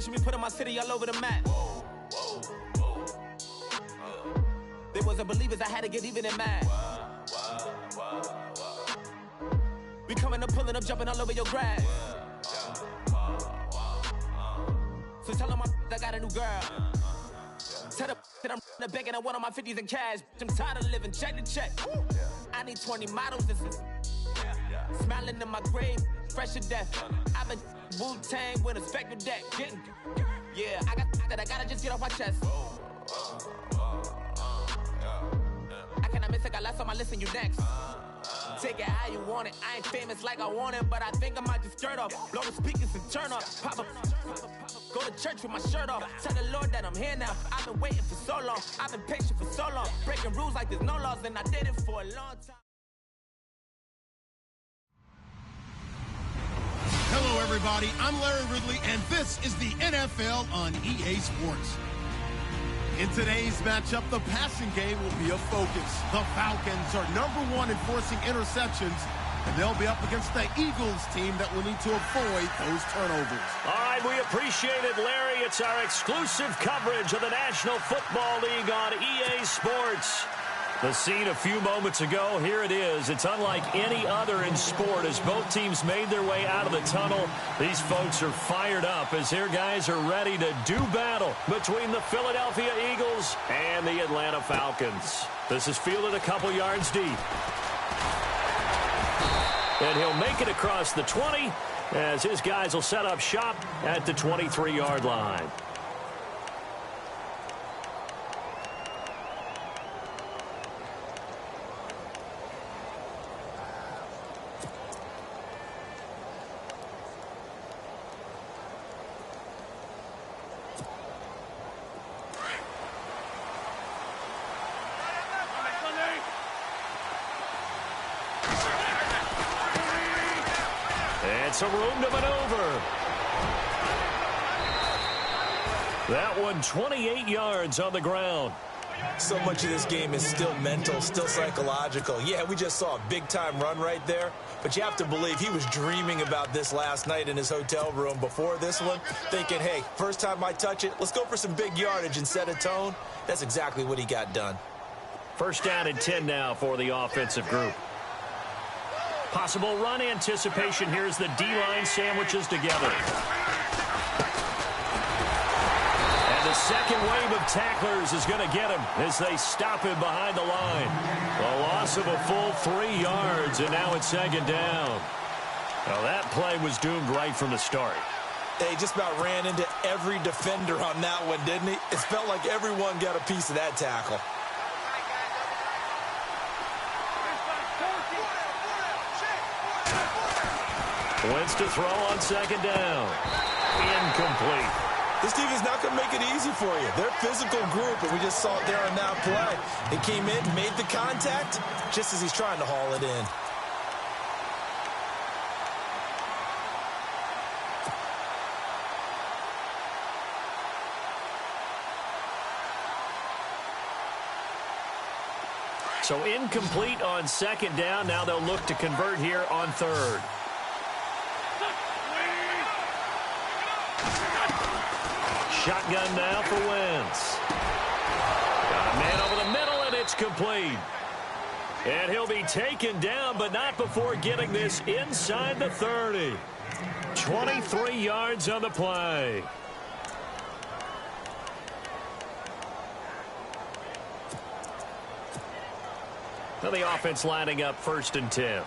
Picture me putting my city all over the map. They wasn't believers, I had to get even in mad. We coming up, pulling up, jumping all over your grass. So tell them I got a new girl. Tell them that I'm the bank and I want all my 50s in cash. I'm tired of living check to check. I need 20 models. This is smiling in my grave, fresh to death. I've been Wu-Tang with a spectral deck. Yeah, I got that. I gotta just get off my chest. I cannot miss. I got last on my list and you next. Take it how you want it. I ain't famous like I want it, but I think I might just skirt off. Blow the speakers and turn off. Pop up. Go to church with my shirt off. Tell the Lord that I'm here now. I've been waiting for so long. I've been patient for so long. Breaking rules like there's no laws, and I did it for a long time. Hello, everybody. I'm Larry Ridley, and this is the NFL on EA Sports. In today's matchup, the passing game will be a focus. The Falcons are #1 in forcing interceptions, and they'll be up against the Eagles team that will need to avoid those turnovers. All right, we appreciate it, Larry. It's our exclusive coverage of the National Football League on EA Sports. The scene a few moments ago, here it is. It's unlike any other in sport as both teams made their way out of the tunnel. These folks are fired up as their guys are ready to do battle between the Philadelphia Eagles and the Atlanta Falcons. This is fielded a couple yards deep. And he'll make it across the 20 as his guys will set up shop at the 23-yard line. Some room to maneuver. That one 28 yards on the ground. So much of this game is still mental, still psychological. Yeah, we just saw a big-time run right there, but you have to believe he was dreaming about this last night in his hotel room before this one, thinking, hey, first time I touch it, let's go for some big yardage and set a tone. That's exactly what he got done. First down and 10 now for the offensive group. Possible run anticipation. Here's the D-line sandwiches together. And the second wave of tacklers is going to get him as they stop him behind the line. A loss of a full 3 yards, and now it's second down. Now that play was doomed right from the start. He just about ran into every defender on that one, didn't he? It felt like everyone got a piece of that tackle. Wentz to throw on second down. Incomplete. This team is not going to make it easy for you. They're a physical group, and we just saw it there on that play. They came in, made the contact, just as he's trying to haul it in. So incomplete on second down. Now they'll look to convert here on third. Shotgun now for Wentz. Got a man over the middle, and it's complete. And he'll be taken down, but not before getting this inside the 30. 23 yards on the play. Now the offense lining up 1st and 10.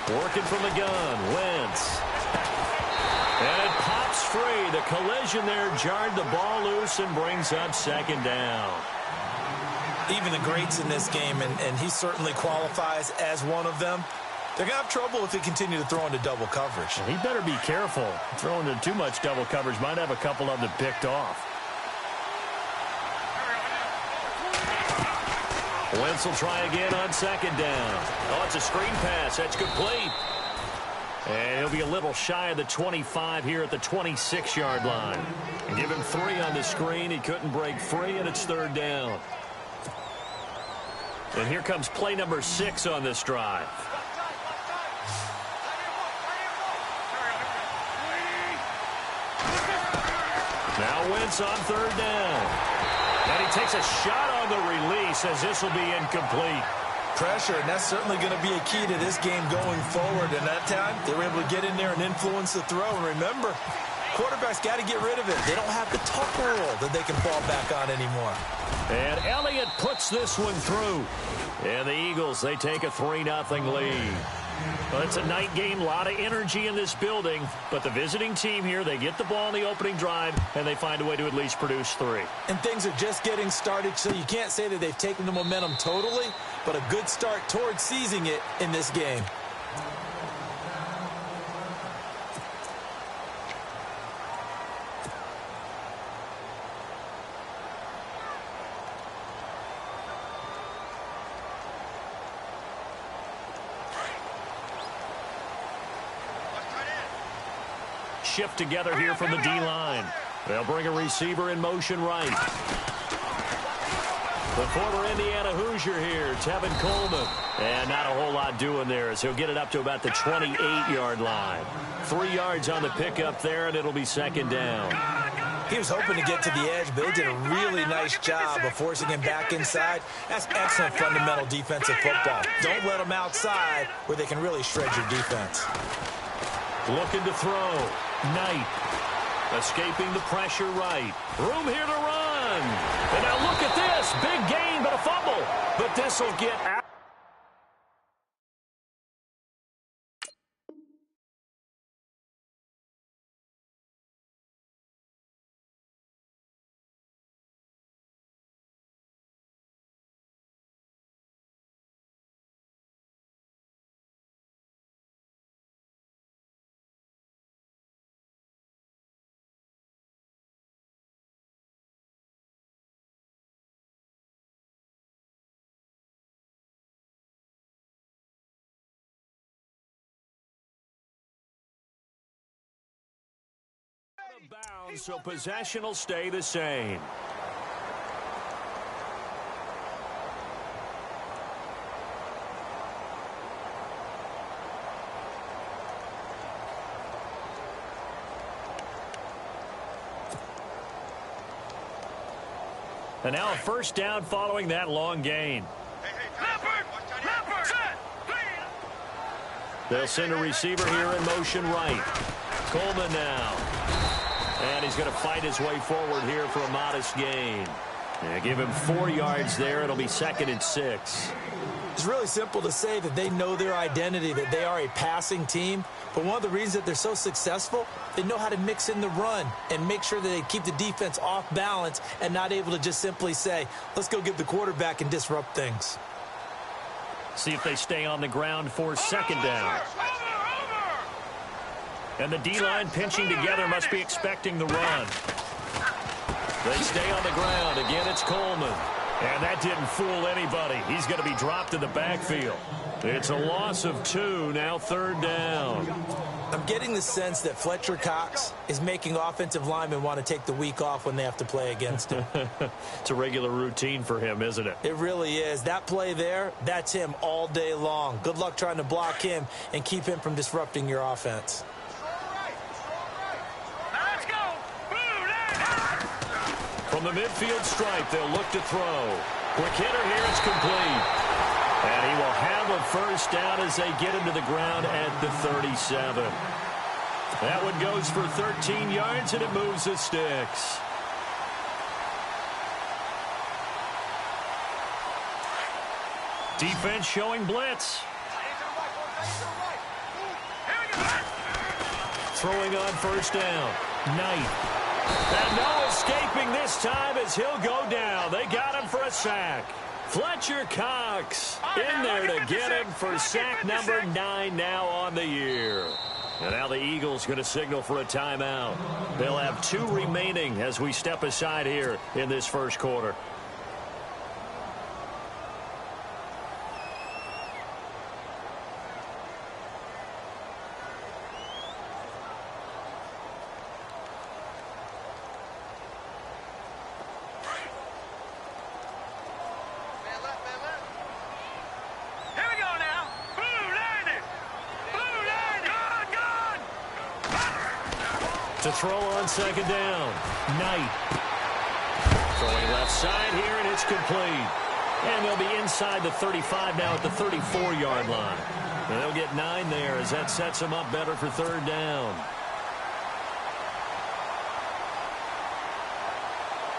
Working from the gun, Wentz. And it pops free. The collision there jarred the ball loose and brings up second down. Even the greats in this game, and he certainly qualifies as one of them, they're going to have trouble if they continue to throw into double coverage. He better be careful. Throwing into too much double coverage might have a couple of them picked off. Wentz will try again on second down. Oh, it's a screen pass. That's complete. And he'll be a little shy of the 25 here at the 26-yard line. And give him 3 on the screen. He couldn't break free, and it's 3rd down. And here comes play number 6 on this drive. Now Wentz on 3rd down. And he takes a shot on the release as this will be incomplete. Pressure, and that's certainly going to be a key to this game going forward. And that time, they were able to get in there and influence the throw. And remember, quarterbacks got to get rid of it. They don't have the tuck rule that they can fall back on anymore. And Elliott puts this one through. And the Eagles, they take a 3-0 lead. Well, it's a night game, a lot of energy in this building. But the visiting team here, they get the ball in the opening drive, and they find a way to at least produce 3. And things are just getting started, so you can't say that they've taken the momentum totally, but a good start towards seizing it in this game. Shift together here from the D-line. They'll bring a receiver in motion right. The former Indiana Hoosier here, Tevin Coleman. And not a whole lot doing there as he'll get it up to about the 28-yard line. 3 yards on the pickup there, and it'll be 2nd down. He was hoping to get to the edge, but they did a really nice job of forcing him back inside. That's excellent fundamental defensive football. Don't let them outside where they can really shred your defense. Looking to throw. Knight. Escaping the pressure right. Room here to run. And now look at this. Big gain, but a fumble. But this will get out. Bounds, so possession will stay the same. And now a 1st down following that long gain. They'll send a receiver here in motion right. Coleman now. And he's going to fight his way forward here for a modest gain. Yeah, give him 4 yards there. It'll be 2nd and 6. It's really simple to say that they know their identity, that they are a passing team. But one of the reasons that they're so successful, they know how to mix in the run and make sure that they keep the defense off balance and not able to just simply say, let's go get the quarterback and disrupt things. See if they stay on the ground for 2nd down. And the D-line pinching together must be expecting the run. They stay on the ground. Again, it's Coleman. And that didn't fool anybody. He's going to be dropped in the backfield. It's a loss of 2, now 3rd down. I'm getting the sense that Fletcher Cox is making offensive linemen want to take the week off when they have to play against him. It's a regular routine for him, isn't it? It really is. That play there, that's him all day long. Good luck trying to block him and keep him from disrupting your offense. From the midfield stripe, they'll look to throw. Quick hitter here, it's complete. And he will have a 1st down as they get him to the ground at the 37. That one goes for 13 yards, and it moves the sticks. Defense showing blitz. Throwing on 1st down. Knight. And no escaping this time as he'll go down. They got him for a sack. Fletcher Cox in there to get him for sack number 9 now on the year. And now the Eagles going to signal for a timeout. They'll have 2 remaining as we step aside here in this 1st quarter. To throw on second down. Knight. Throwing left side here, and it's complete. And they'll be inside the 35 now at the 34-yard line. And they'll get 9 there as that sets them up better for third down.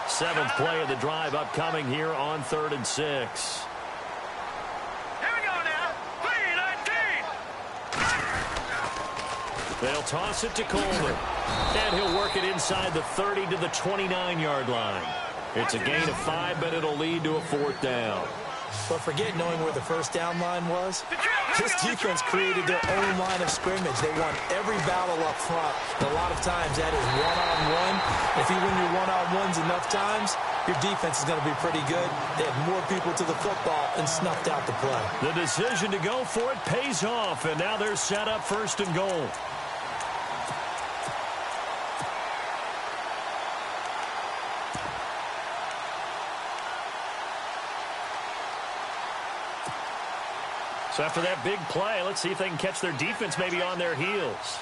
7th play of the drive upcoming here on 3rd and 6. Here we go now. 3-19. They'll toss it to Coleman. And he'll work it inside the 30 to the 29-yard line. It's a gain of 5, but it'll lead to a 4th down. But forget knowing where the first down line was. This defense created their own line of scrimmage. They won every battle up front. And a lot of times that is one-on-one. If you win your one-on-ones enough times, your defense is going to be pretty good. They had more people to the football and snuffed out the play. The decision to go for it pays off, and now they're set up 1st and goal. So after that big play, let's see if they can catch their defense maybe on their heels.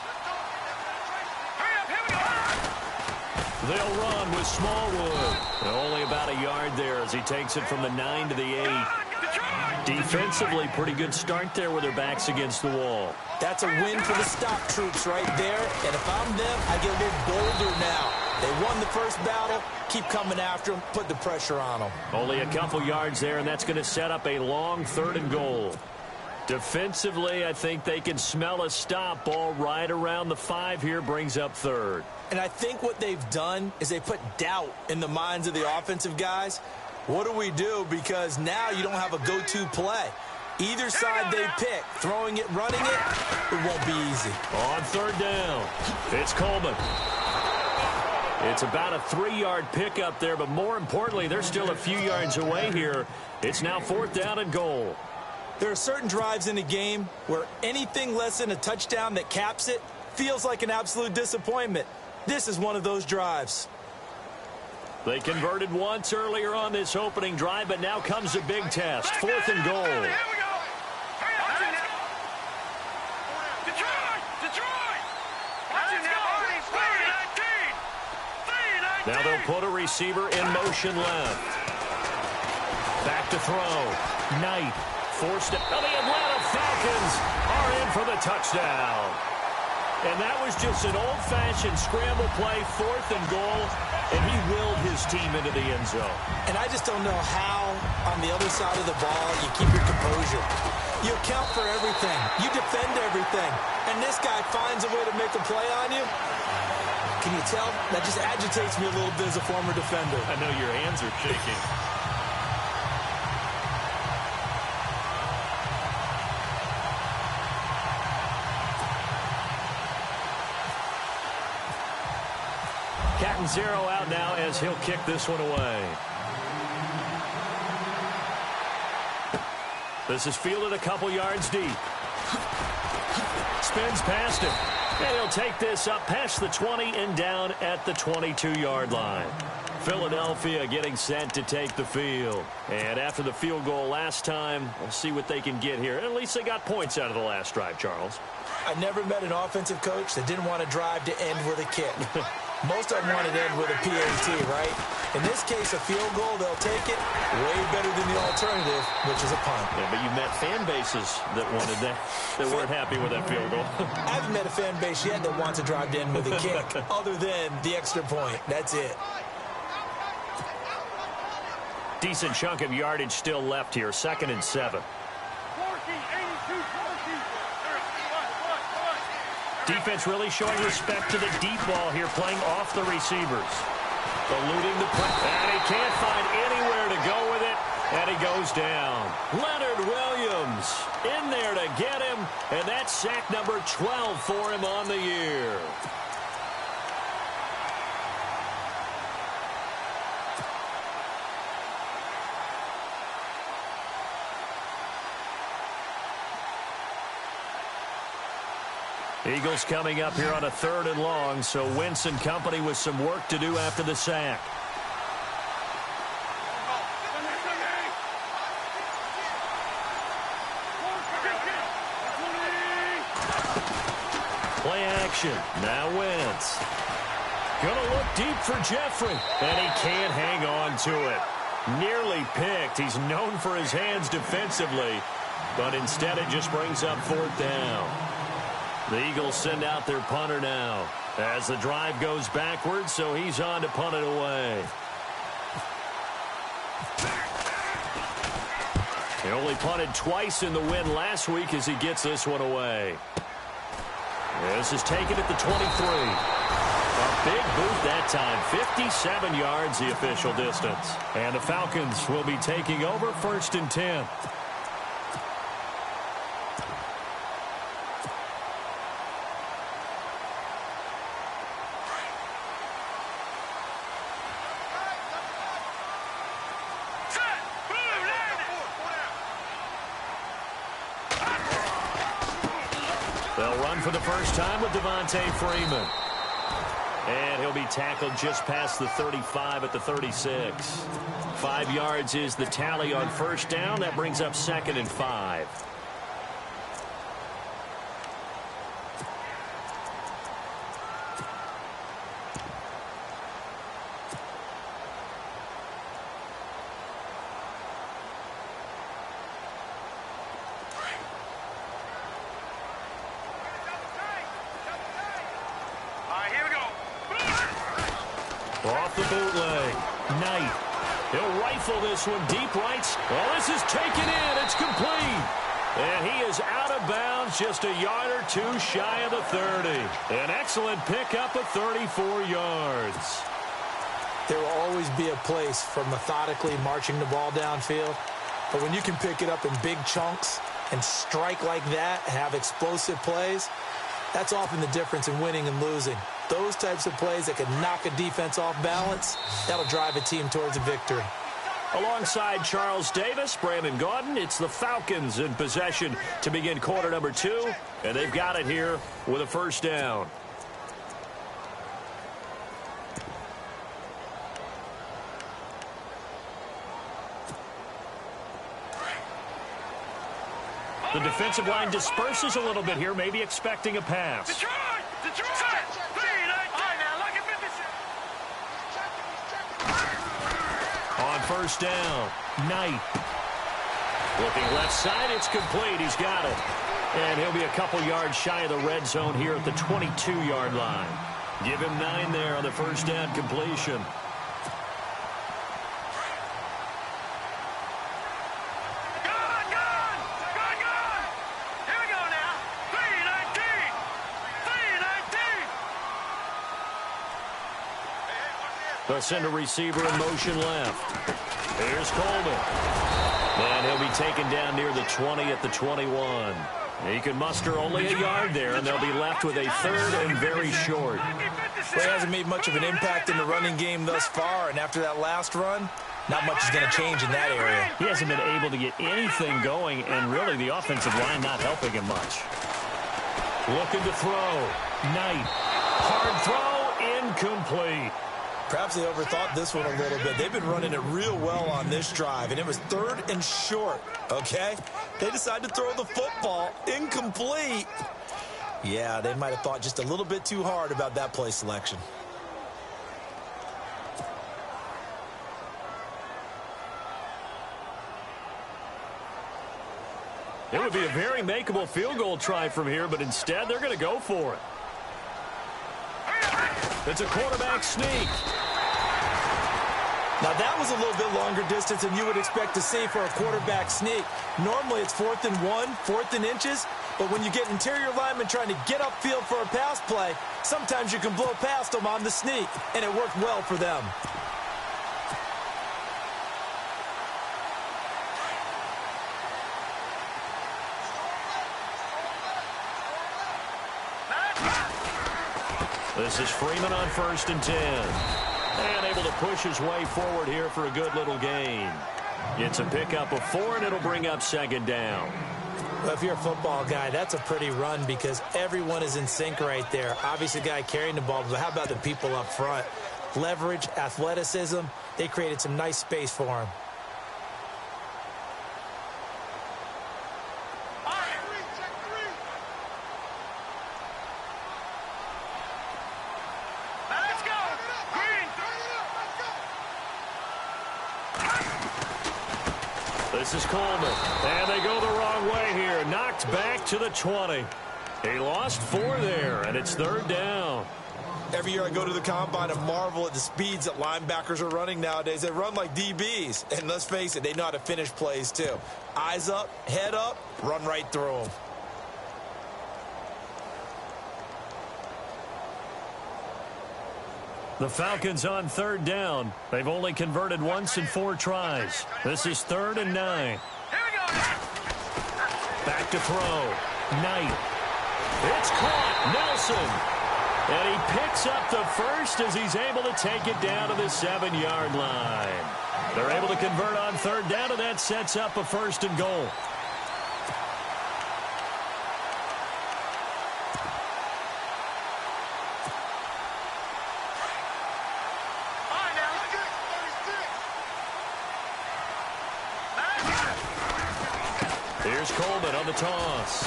They'll run with Smallwood. Only about a yard there as he takes it from the 9 to the 8. Defensively, pretty good start there with their backs against the wall. That's a win for the stock troops right there. And if I'm them, I get a little bolder now. They won the first battle. Keep coming after them. Put the pressure on them. Only a couple yards there, and that's going to set up a long 3rd and goal. Defensively, I think they can smell a stop. Ball right around the 5 here, brings up 3rd. And I think what they've done is they put doubt in the minds of the offensive guys. What do we do? Because now you don't have a go-to play. Either side they pick, throwing it, running it, it won't be easy. On 3rd down, it's Coleman. It's about a 3-yard pickup there, but more importantly, they're still a few yards away here. It's now 4th down and goal. There are certain drives in a game where anything less than a touchdown that caps it feels like an absolute disappointment. This is one of those drives. They converted once earlier on this opening drive, but now comes a big test. 4th and goal. Here we go. Detroit. Now they'll put a receiver in motion left. Back to throw. Knight. Forced it. The Atlanta Falcons are in for the touchdown. And that was just an old-fashioned scramble play, 4th and goal, and he willed his team into the end zone. And I just don't know how, on the other side of the ball, you keep your composure. You account for everything. You defend everything. And this guy finds a way to make a play on you. Can you tell? That just agitates me a little bit as a former defender. I know your hands are shaking. Cat and 0 out now as he'll kick this one away. This is fielded a couple yards deep. Spins past him. And he'll take this up past the 20 and down at the 22-yard line. Philadelphia getting set to take the field. And after the field goal last time, we'll see what they can get here. At least they got points out of the last drive, Charles. I never met an offensive coach that didn't want to drive to end with a kick. Most of them want to end with a PAT, right? In this case, a field goal, they'll take it way better than the alternative, which is a punt. Yeah, but you've met fan bases that wanted that weren't happy with that field goal. I haven't met a fan base yet that wants to drive to end with a kick, other than the extra point. That's it. Decent chunk of yardage still left here, 2nd and 7. Defense really showing respect to the deep ball here, playing off the receivers. Eluding the play. And he can't find anywhere to go with it, and he goes down. Leonard Williams in there to get him, and that's sack number 12 for him on the year. Eagles coming up here on a 3rd and long, so Wentz and company with some work to do after the sack. Play action. Now Wentz. Gonna look deep for Jeffrey, and he can't hang on to it. Nearly picked. He's known for his hands defensively, but instead it just brings up 4th down. The Eagles send out their punter now as the drive goes backwards, so he's on to punt it away. He only punted twice in the win last week as he gets this one away. This is taken at the 23. A big boot that time. 57 yards the official distance. And the Falcons will be taking over 1st and 10. They'll run for the first time with Devontae Freeman. And he'll be tackled just past the 35 at the 36. 5 yards is the tally on 1st down. That brings up 2nd and 5. Off the bootleg. Knight. He'll rifle this one deep right. Well, this is taken in. It's complete. And he is out of bounds just a yard or two shy of the 30. An excellent pickup of 34 yards. There will always be a place for methodically marching the ball downfield. But when you can pick it up in big chunks and strike like that, have explosive plays, that's often the difference in winning and losing. Those types of plays that can knock a defense off balance, that'll drive a team towards a victory. Alongside Charles Davis, Brandon Gaudin, it's the Falcons in possession to begin quarter number 2. And they've got it here with a 1st down. The defensive line disperses a little bit here, maybe expecting a pass. Detroit! On 1st down, Knight. Looking left side, it's complete. He's got it. And he'll be a couple yards shy of the red zone here at the 22-yard line. Give him 9 there on the 1st down completion. They'll send a receiver in motion left. Here's Coleman. And he'll be taken down near the 20 at the 21. He can muster only a yard there, and they'll be left with a 3rd and very short. Well, he hasn't made much of an impact in the running game thus far, and after that last run, not much is going to change in that area. He hasn't been able to get anything going, and really the offensive line not helping him much. Looking to throw. Knight. Hard throw, incomplete. Perhaps they overthought this one a little bit. They've been running it real well on this drive, and it was 3rd and short, okay? They decided to throw the football incomplete. Yeah, they might have thought just a little bit too hard about that play selection. It would be a very makeable field goal try from here, but instead they're going to go for it. It's a quarterback sneak. Now, that was a little bit longer distance than you would expect to see for a quarterback sneak. Normally, it's 4th and 1, 4th and inches. But when you get interior linemen trying to get upfield for a pass play, sometimes you can blow past them on the sneak, and it worked well for them. This is Freeman on 1st and 10. And able to push his way forward here for a good little gain. It's a pickup of 4, and it'll bring up 2nd down. Well, if you're a football guy, that's a pretty run because everyone is in sync right there. Obviously, the guy carrying the ball, but how about the people up front? Leverage, athleticism, they created some nice space for him. Let's go! This is Coleman. And they go the wrong way here. Knocked back to the 20. He lost 4 there, and it's 3rd down. Every year I go to the combine and marvel at the speeds that linebackers are running nowadays. They run like DBs. And let's face it, they know how to finish plays too. Eyes up, head up, run right through them. The Falcons on 3rd down. They've only converted once in 4 tries. This is 3rd and 9. Back to throw. Knight. It's caught. Nelson. And he picks up the first as he's able to take it down to the 7-yard line. They're able to convert on 3rd down, and that sets up a 1st and goal. Here's Coleman on the toss.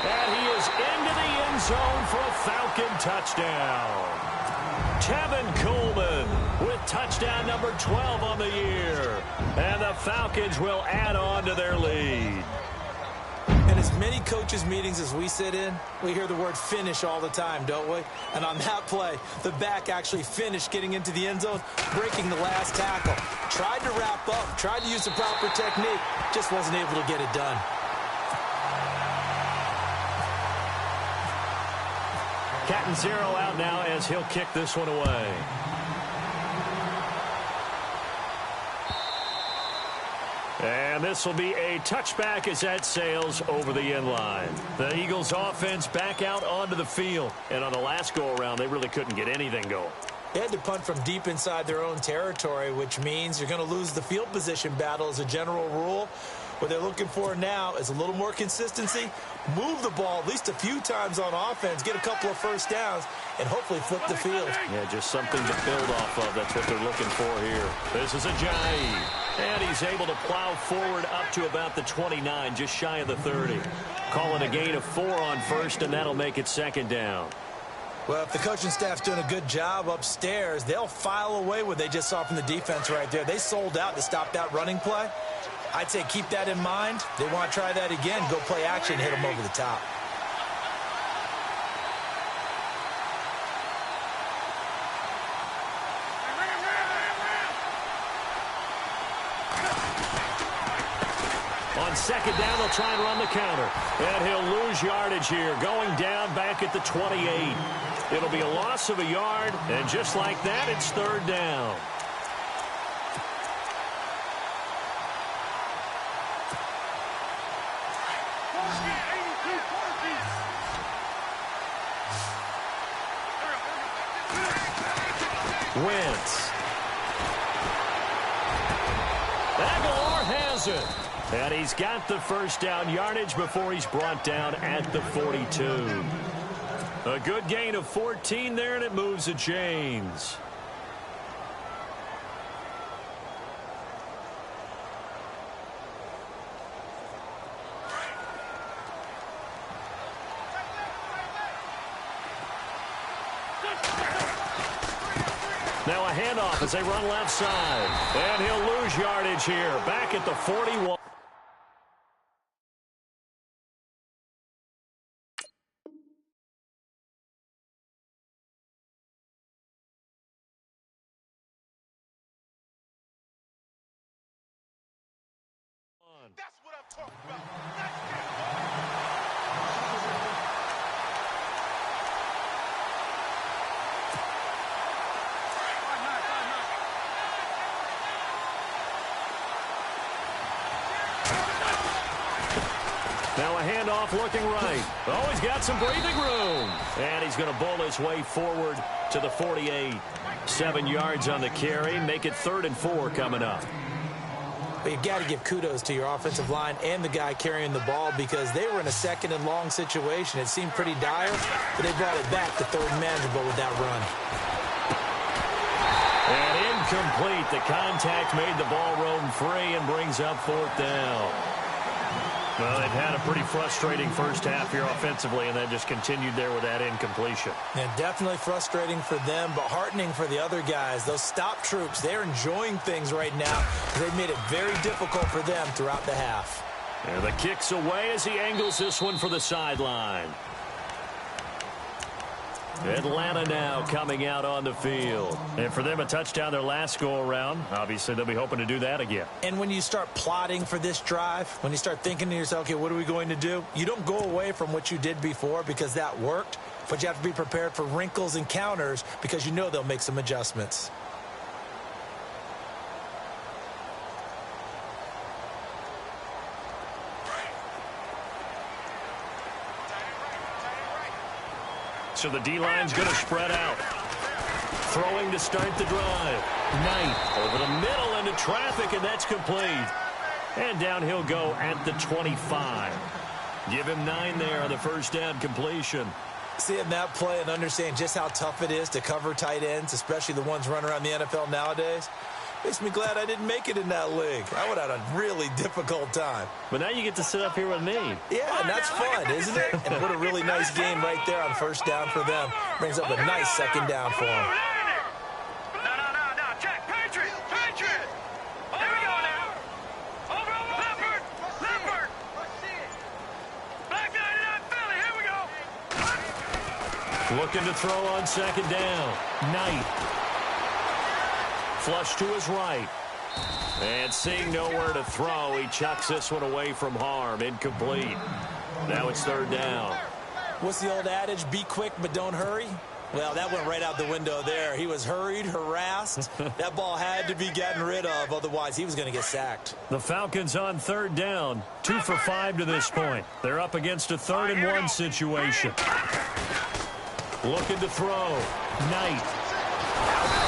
And he is into the end zone for a Falcon touchdown. Tevin Coleman with touchdown number 12 on the year. And the Falcons will add on to their lead. And as many coaches' meetings as we sit in, we hear the word finish all the time, don't we? And on that play, the back actually finished getting into the end zone, breaking the last tackle. Tried to wrap up, tried to use the proper technique, just wasn't able to get it done. Catanzaro out now as he'll kick this one away. And this will be a touchback as that sails over the end line. The Eagles offense back out onto the field. And on the last go-around, they really couldn't get anything going. They had to punt from deep inside their own territory, which means you're going to lose the field position battle as a general rule. What they're looking for now is a little more consistency, move the ball at least a few times on offense, get a couple of first downs, and hopefully flip the field. Yeah, just something to build off of. That's what they're looking for here. This is Ajayi. And he's able to plow forward up to about the 29, just shy of the 30. Call it a gain of 4 on 1st, and that'll make it 2nd down. Well, if the coaching staff's doing a good job upstairs, they'll file away what they just saw from the defense right there. They sold out to stop that running play. I'd say keep that in mind. They want to try that again, go play action, hit them over the top. On 2nd down, they'll try and run the counter. And he'll lose yardage here, going down back at the 28. It'll be a loss of a yard, and just like that, it's 3rd down. Wentz. Aguilar has it. And he's got the 1st down yardage before he's brought down at the 42. A good gain of 14 there, and it moves the chains. Now a handoff as they run left side. And he'll lose yardage here. Back at the 41. That's what I'm talking about. Now a handoff looking right. Oh, he's got some breathing room. And he's going to bowl his way forward to the 48. 7 yards on the carry. Make it 3rd and 4 coming up. But you've got to give kudos to your offensive line and the guy carrying the ball because they were in a 2nd and long situation. It seemed pretty dire, but they brought it back to 3rd and manageable with that run. And incomplete. The contact made the ball roam free and brings up 4th down. Well, they've had a pretty frustrating first half here offensively, and then just continued there with that incompletion. And definitely frustrating for them, but heartening for the other guys. Those stop troops, they're enjoying things right now. They've made it very difficult for them throughout the half. And the kick's away as he angles this one for the sideline. Atlanta now coming out on the field. And for them, a touchdown their last go-around. Obviously, they'll be hoping to do that again. And when you start plotting for this drive, when you start thinking to yourself, okay, what are we going to do? You don't go away from what you did before because that worked, but you have to be prepared for wrinkles and counters because you know they'll make some adjustments. So the D-line's going to spread out. Throwing to start the drive. Knight over the middle into traffic, and that's complete. And down he'll go at the 25. Give him 9 there on the first down completion. Seeing that play and understand just how tough it is to cover tight ends, especially the ones running around the NFL nowadays, makes me glad I didn't make it in that league. I would have had a really difficult time. But now you get to sit up here with me. Yeah, and that's fun, isn't it? And what a really nice game right there on first down for them. Brings up a nice second down for them. No, check. Patriot. Here we go now. Over, Leopard. Black 99 Philly, here we go. Looking to throw on second down. Knight. Flush to his right. And seeing nowhere to throw, he chucks this one away from harm. Incomplete. Now it's third down. What's the old adage? Be quick, but don't hurry. Well, that went right out the window there. He was hurried, harassed. That ball had to be gotten rid of. Otherwise, he was going to get sacked. The Falcons on third down. 2 for 5 to this point. They're up against a 3rd-and-1 situation. Looking to throw. Knight.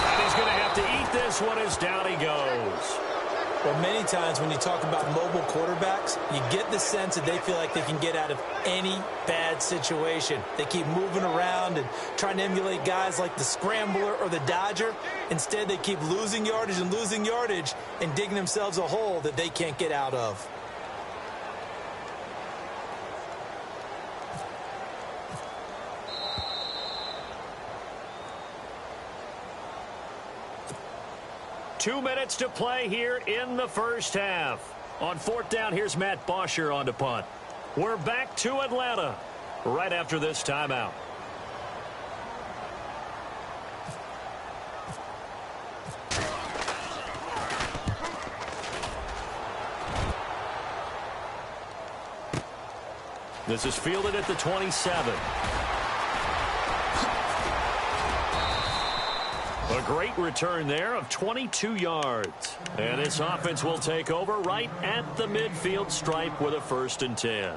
And he's going to have to eat this one as down he goes. Well, many times when you talk about mobile quarterbacks, you get the sense that they feel like they can get out of any bad situation. They keep moving around and trying to emulate guys like the Scrambler or the Dodger. Instead, they keep losing yardage and digging themselves a hole that they can't get out of. Two minutes to play here in the first half. On fourth down, here's Matt Bosher on to punt. We're back to Atlanta right after this timeout. This is fielded at the 27. A great return there of 22 yards. And this offense will take over right at the midfield stripe with a 1st and 10.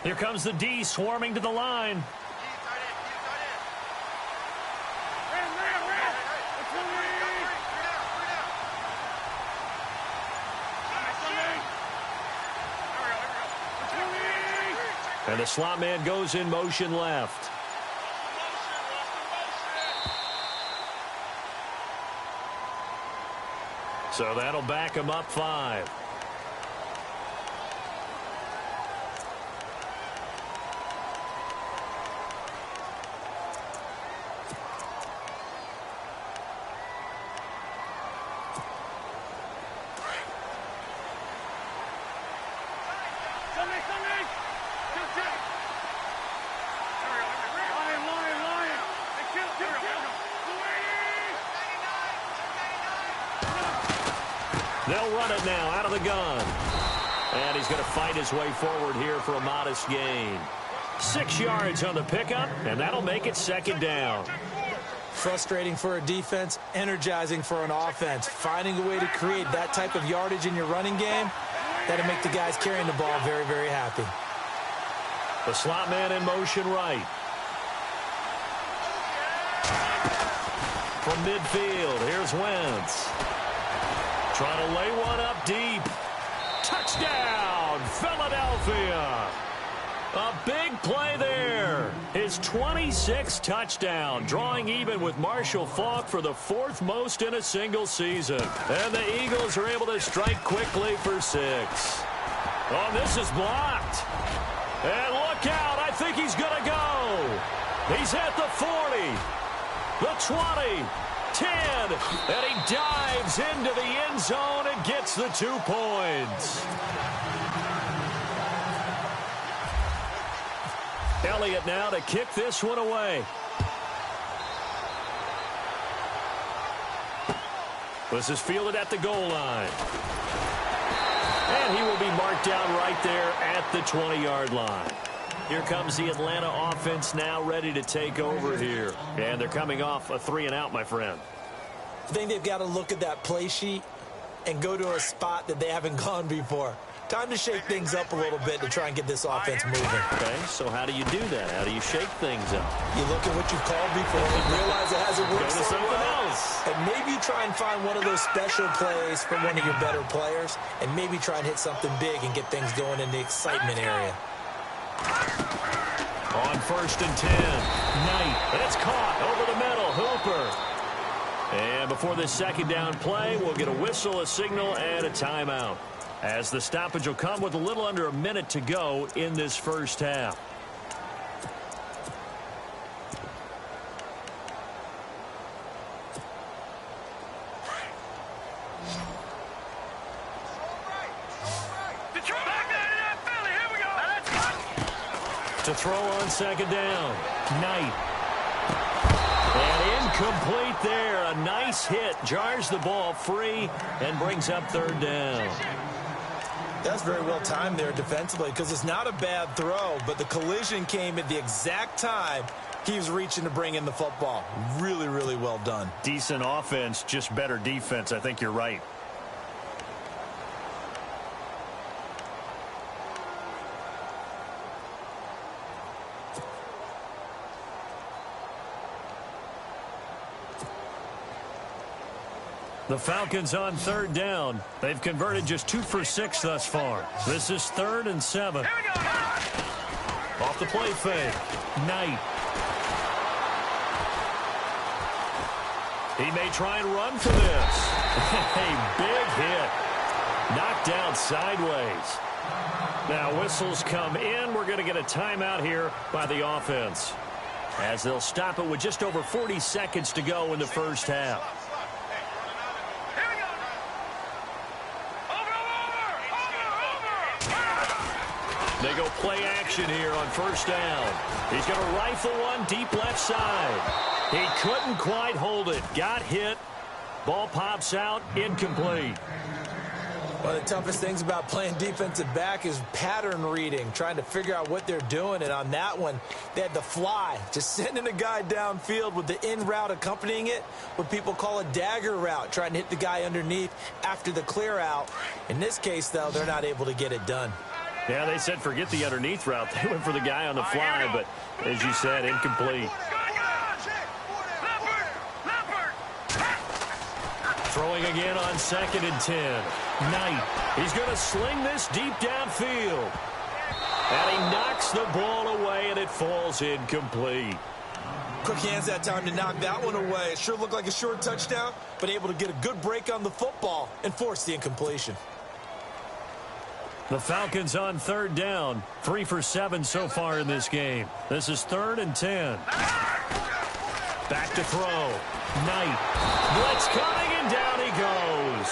Here comes the D swarming to the line. And the slot man goes in motion left. So that'll back him up 5. They'll run it now out of the gun. And he's going to fight his way forward here for a modest gain. 6 yards on the pickup, and that'll make it 2nd down. Frustrating for a defense, energizing for an offense. Finding a way to create that type of yardage in your running game, that'll make the guys carrying the ball very, very happy. The slot man in motion right. From midfield, here's Wentz. Trying to lay one up deep. Touchdown, Philadelphia. A big play there. His 26th touchdown, drawing even with Marshall Faulk for the 4th most in a single season. And the Eagles are able to strike quickly for 6. Oh, this is blocked. And look out, I think he's going to go. He's at the 40, the 20, 10, and he dives into the end zone and gets the 2 points. Elliott now to kick this one away. This is fielded at the goal line. And he will be marked down right there at the 20-yard line. Here comes the Atlanta offense now ready to take over here. And they're coming off a 3-and-out, my friend. I think they've got to look at that play sheet and go to a spot that they haven't gone before. Time to shake things up a little bit to try and get this offense moving. Okay, so how do you do that? How do you shake things up? You look at what you've called before and realize it hasn't worked Go to so something well. else. And maybe try and find one of those special plays from one of your better players and maybe try and hit something big and get things going in the excitement area. On 1st and 10, Knight. It's caught over the middle. Hooper. And before this second down play, we'll get a whistle, a signal, and a timeout, as the stoppage will come with a little under a minute to go in this first half. To throw on second down, Knight. And incomplete there. A nice hit. Jars the ball free and brings up 3rd down. That's very well timed there defensively because it's not a bad throw, but the collision came at the exact time he was reaching to bring in the football. Really, really well done. Decent offense, just better defense. I think you're right. The Falcons on 3rd down. They've converted just 2 for 6 thus far. This is 3rd and 7. Off the play fake. Knight. He may try and run for this. A big hit. Knocked down sideways. Now whistles come in. We're going to get a timeout here by the offense, as they'll stop it with just over 40 seconds to go in the first half. They go play action here on 1st down. He's going to rifle one deep left side. He couldn't quite hold it. Got hit. Ball pops out. Incomplete. One of the toughest things about playing defensive back is pattern reading, trying to figure out what they're doing. And on that one, they had the fly, just sending a guy downfield with the in route accompanying it, what people call a dagger route, trying to hit the guy underneath after the clear out. In this case, though, they're not able to get it done. Yeah, they said forget the underneath route. They went for the guy on the fly, but as you said, incomplete. Throwing again on 2nd and 10. Knight. He's going to sling this deep downfield. And he knocks the ball away, and it falls incomplete. Quick hands that time to knock that one away. It sure looked like a short touchdown, but able to get a good break on the football and force the incompletion. The Falcons on 3rd down. 3 for 7 so far in this game. This is 3rd and 10. Back to throw. Knight. Blitz coming, and down he goes.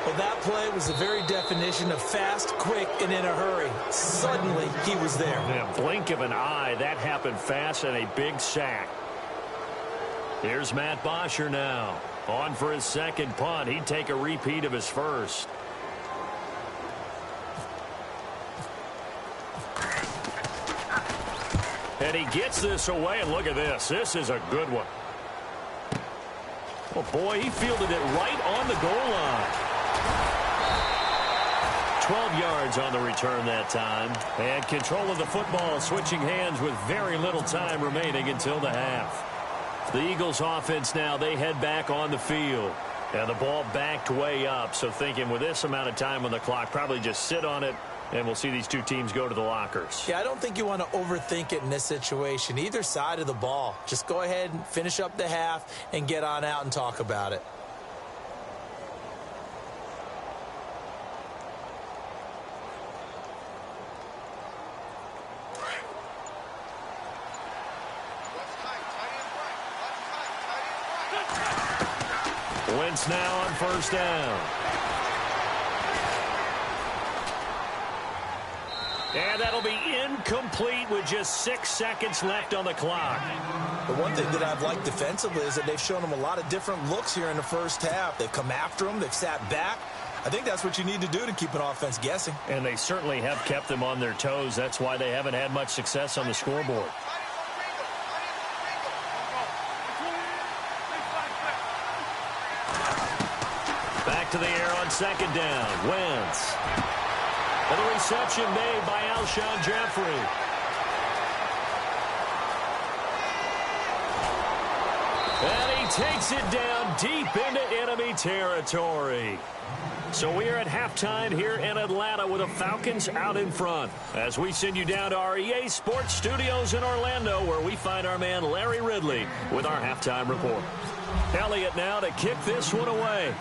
Well, that play was the very definition of fast, quick, and in a hurry. Suddenly, he was there. In a blink of an eye, that happened fast, and a big sack. Here's Matt Bosher now. On for his 2nd punt. He'd take a repeat of his first. And he gets this away, and look at this. This is a good one. Oh, boy, he fielded it right on the goal line. 12 yards on the return that time. And control of the football, switching hands with very little time remaining until the half. The Eagles offense now, they head back on the field. And the ball backed way up, so thinking with this amount of time on the clock, probably just sit on it, and we'll see these two teams go to the lockers. Yeah, I don't think you want to overthink it in this situation. Either side of the ball. Just go ahead and finish up the half and get on out and talk about it. Wentz now on first down. And that'll be incomplete with just 6 seconds left on the clock. The one thing that I've liked defensively is that they've shown them a lot of different looks here in the first half. They've come after them. They've sat back. I think that's what you need to do to keep an offense guessing. And they certainly have kept them on their toes. That's why they haven't had much success on the scoreboard. Back to the air on second down. Wentz. And the reception made by Alshon Jeffrey. And he takes it down deep into enemy territory. So we are at halftime here in Atlanta with the Falcons out in front. As we send you down to our EA Sports Studios in Orlando, where we find our man Larry Ridley with our halftime report. Elliott now to kick this one away.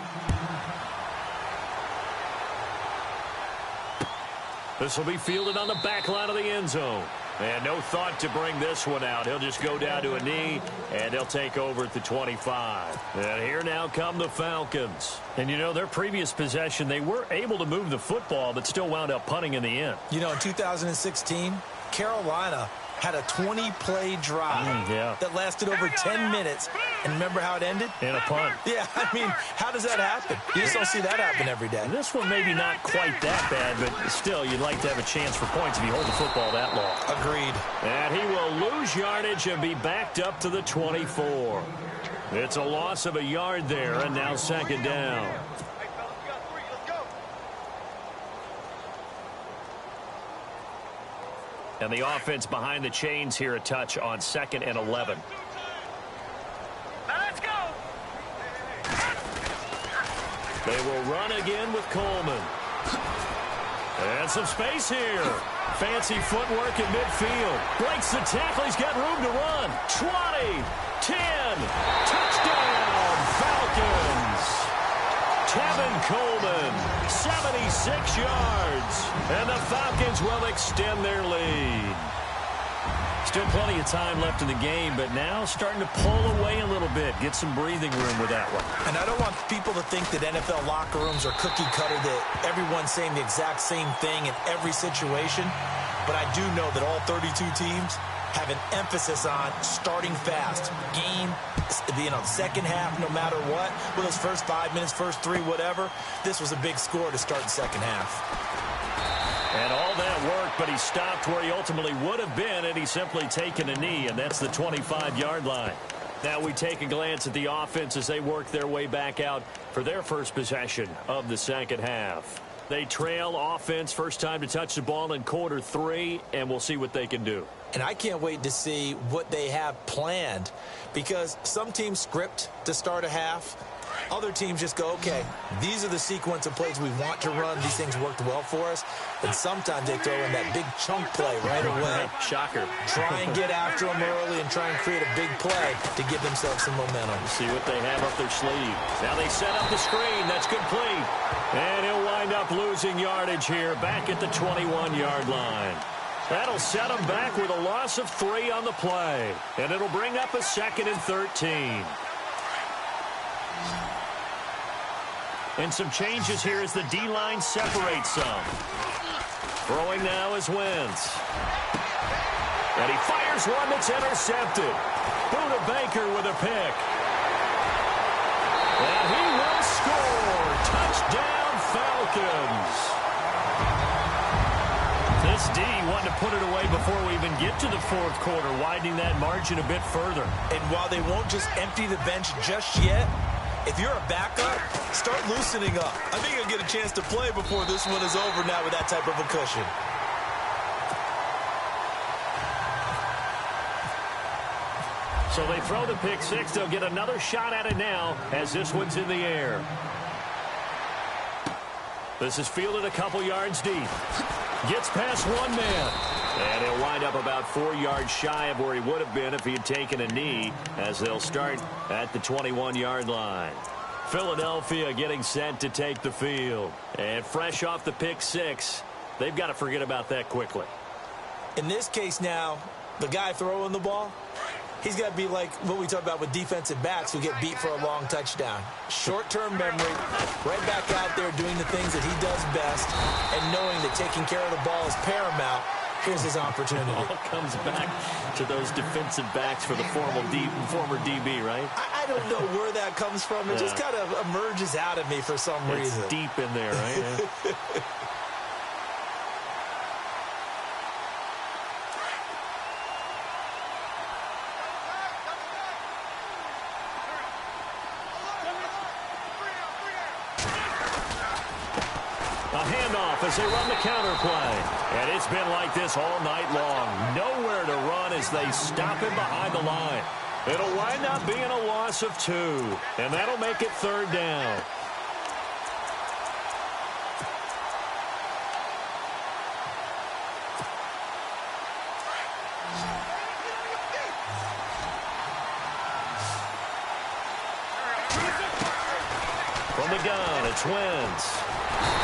This will be fielded on the back line of the end zone. And no thought to bring this one out. He'll just go down to a knee, and they'll take over at the 25. And here now come the Falcons. And, you know, their previous possession, they were able to move the football, but still wound up punting in the end. You know, in 2016, Carolina had a 20-play drive that lasted over 10 minutes. And remember how it ended? In a punt. Yeah, I mean, how does that happen? You just don't see that happen every day. And this one maybe not quite that bad, but still, you'd like to have a chance for points if you hold the football that long. Agreed. And he will lose yardage and be backed up to the 24. It's a loss of a yard there, and now second down. And the offense behind the chains here a touch on 2nd and 11. Now let's go. They will run again with Coleman. And some space here. Fancy footwork in midfield. Breaks the tackle. He's got room to run. 20, 10, touchdown, Falcons. Tevin Coleman, 76 yards. And the Falcons will extend their lead. Still plenty of time left in the game, but now starting to pull away a little bit. Get some breathing room with that one. And I don't want people to think that NFL locker rooms are cookie cutter, that everyone's saying the exact same thing in every situation. But I do know that all 32 teams have an emphasis on starting fast. Game, second half, no matter what. Well, those first 5 minutes, first 3, whatever. This was a big score to start the second half. And all that work, but he stopped where he ultimately would have been, and he's simply taken a knee, and that's the 25-yard line. Now we take a glance at the offense as they work their way back out for their first possession of the second half. They trail offense, first time to touch the ball in quarter 3, and we'll see what they can do. And I can't wait to see what they have planned, because some teams script to start a half. Other teams just go, okay, these are the sequence of plays we want to run. These things worked well for us. And sometimes they throw in that big chunk play right away. Shocker. Try and get after them early and try and create a big play to give themselves some momentum. See what they have up their sleeve. Now they set up the screen. That's complete. And he'll wind up losing yardage here back at the 21-yard line. That'll set him back with a loss of 3 on the play. And it'll bring up a 2nd and 13. And some changes here as the D-line separates some. Throwing now is Wentz. And he fires one that's intercepted. Buda Baker with a pick. And he will score. Touchdown, Falcons. This D wanted to put it away before we even get to the fourth quarter, widening that margin a bit further. And while they won't just empty the bench just yet, if you're a backup, start loosening up. I think you'll get a chance to play before this one is over now with that type of a cushion. So they throw the pick six. They'll get another shot at it now as this one's in the air. This is fielded a couple yards deep. Gets past one man. And he'll wind up about 4 yards shy of where he would have been if he had taken a knee, as they'll start at the 21-yard line. Philadelphia getting set to take the field. And fresh off the pick six, they've got to forget about that quickly. In this case now, the guy throwing the ball, he's got to be like what we talk about with defensive backs who get beat for a long touchdown. Short-term memory, right back out there doing the things that he does best, and knowing that taking care of the ball is paramount. Here's his opportunity. It all comes back to those defensive backs for the former DB, right? I don't know where that comes from. It just kind of emerges out of me for some reason. It's deep in there, right? Yeah. As they run the counter play. And it's been like this all night long. Nowhere to run as they stop him behind the line. It'll wind up being a loss of 2. And that'll make it 3rd down. From the gun, it's Wentz.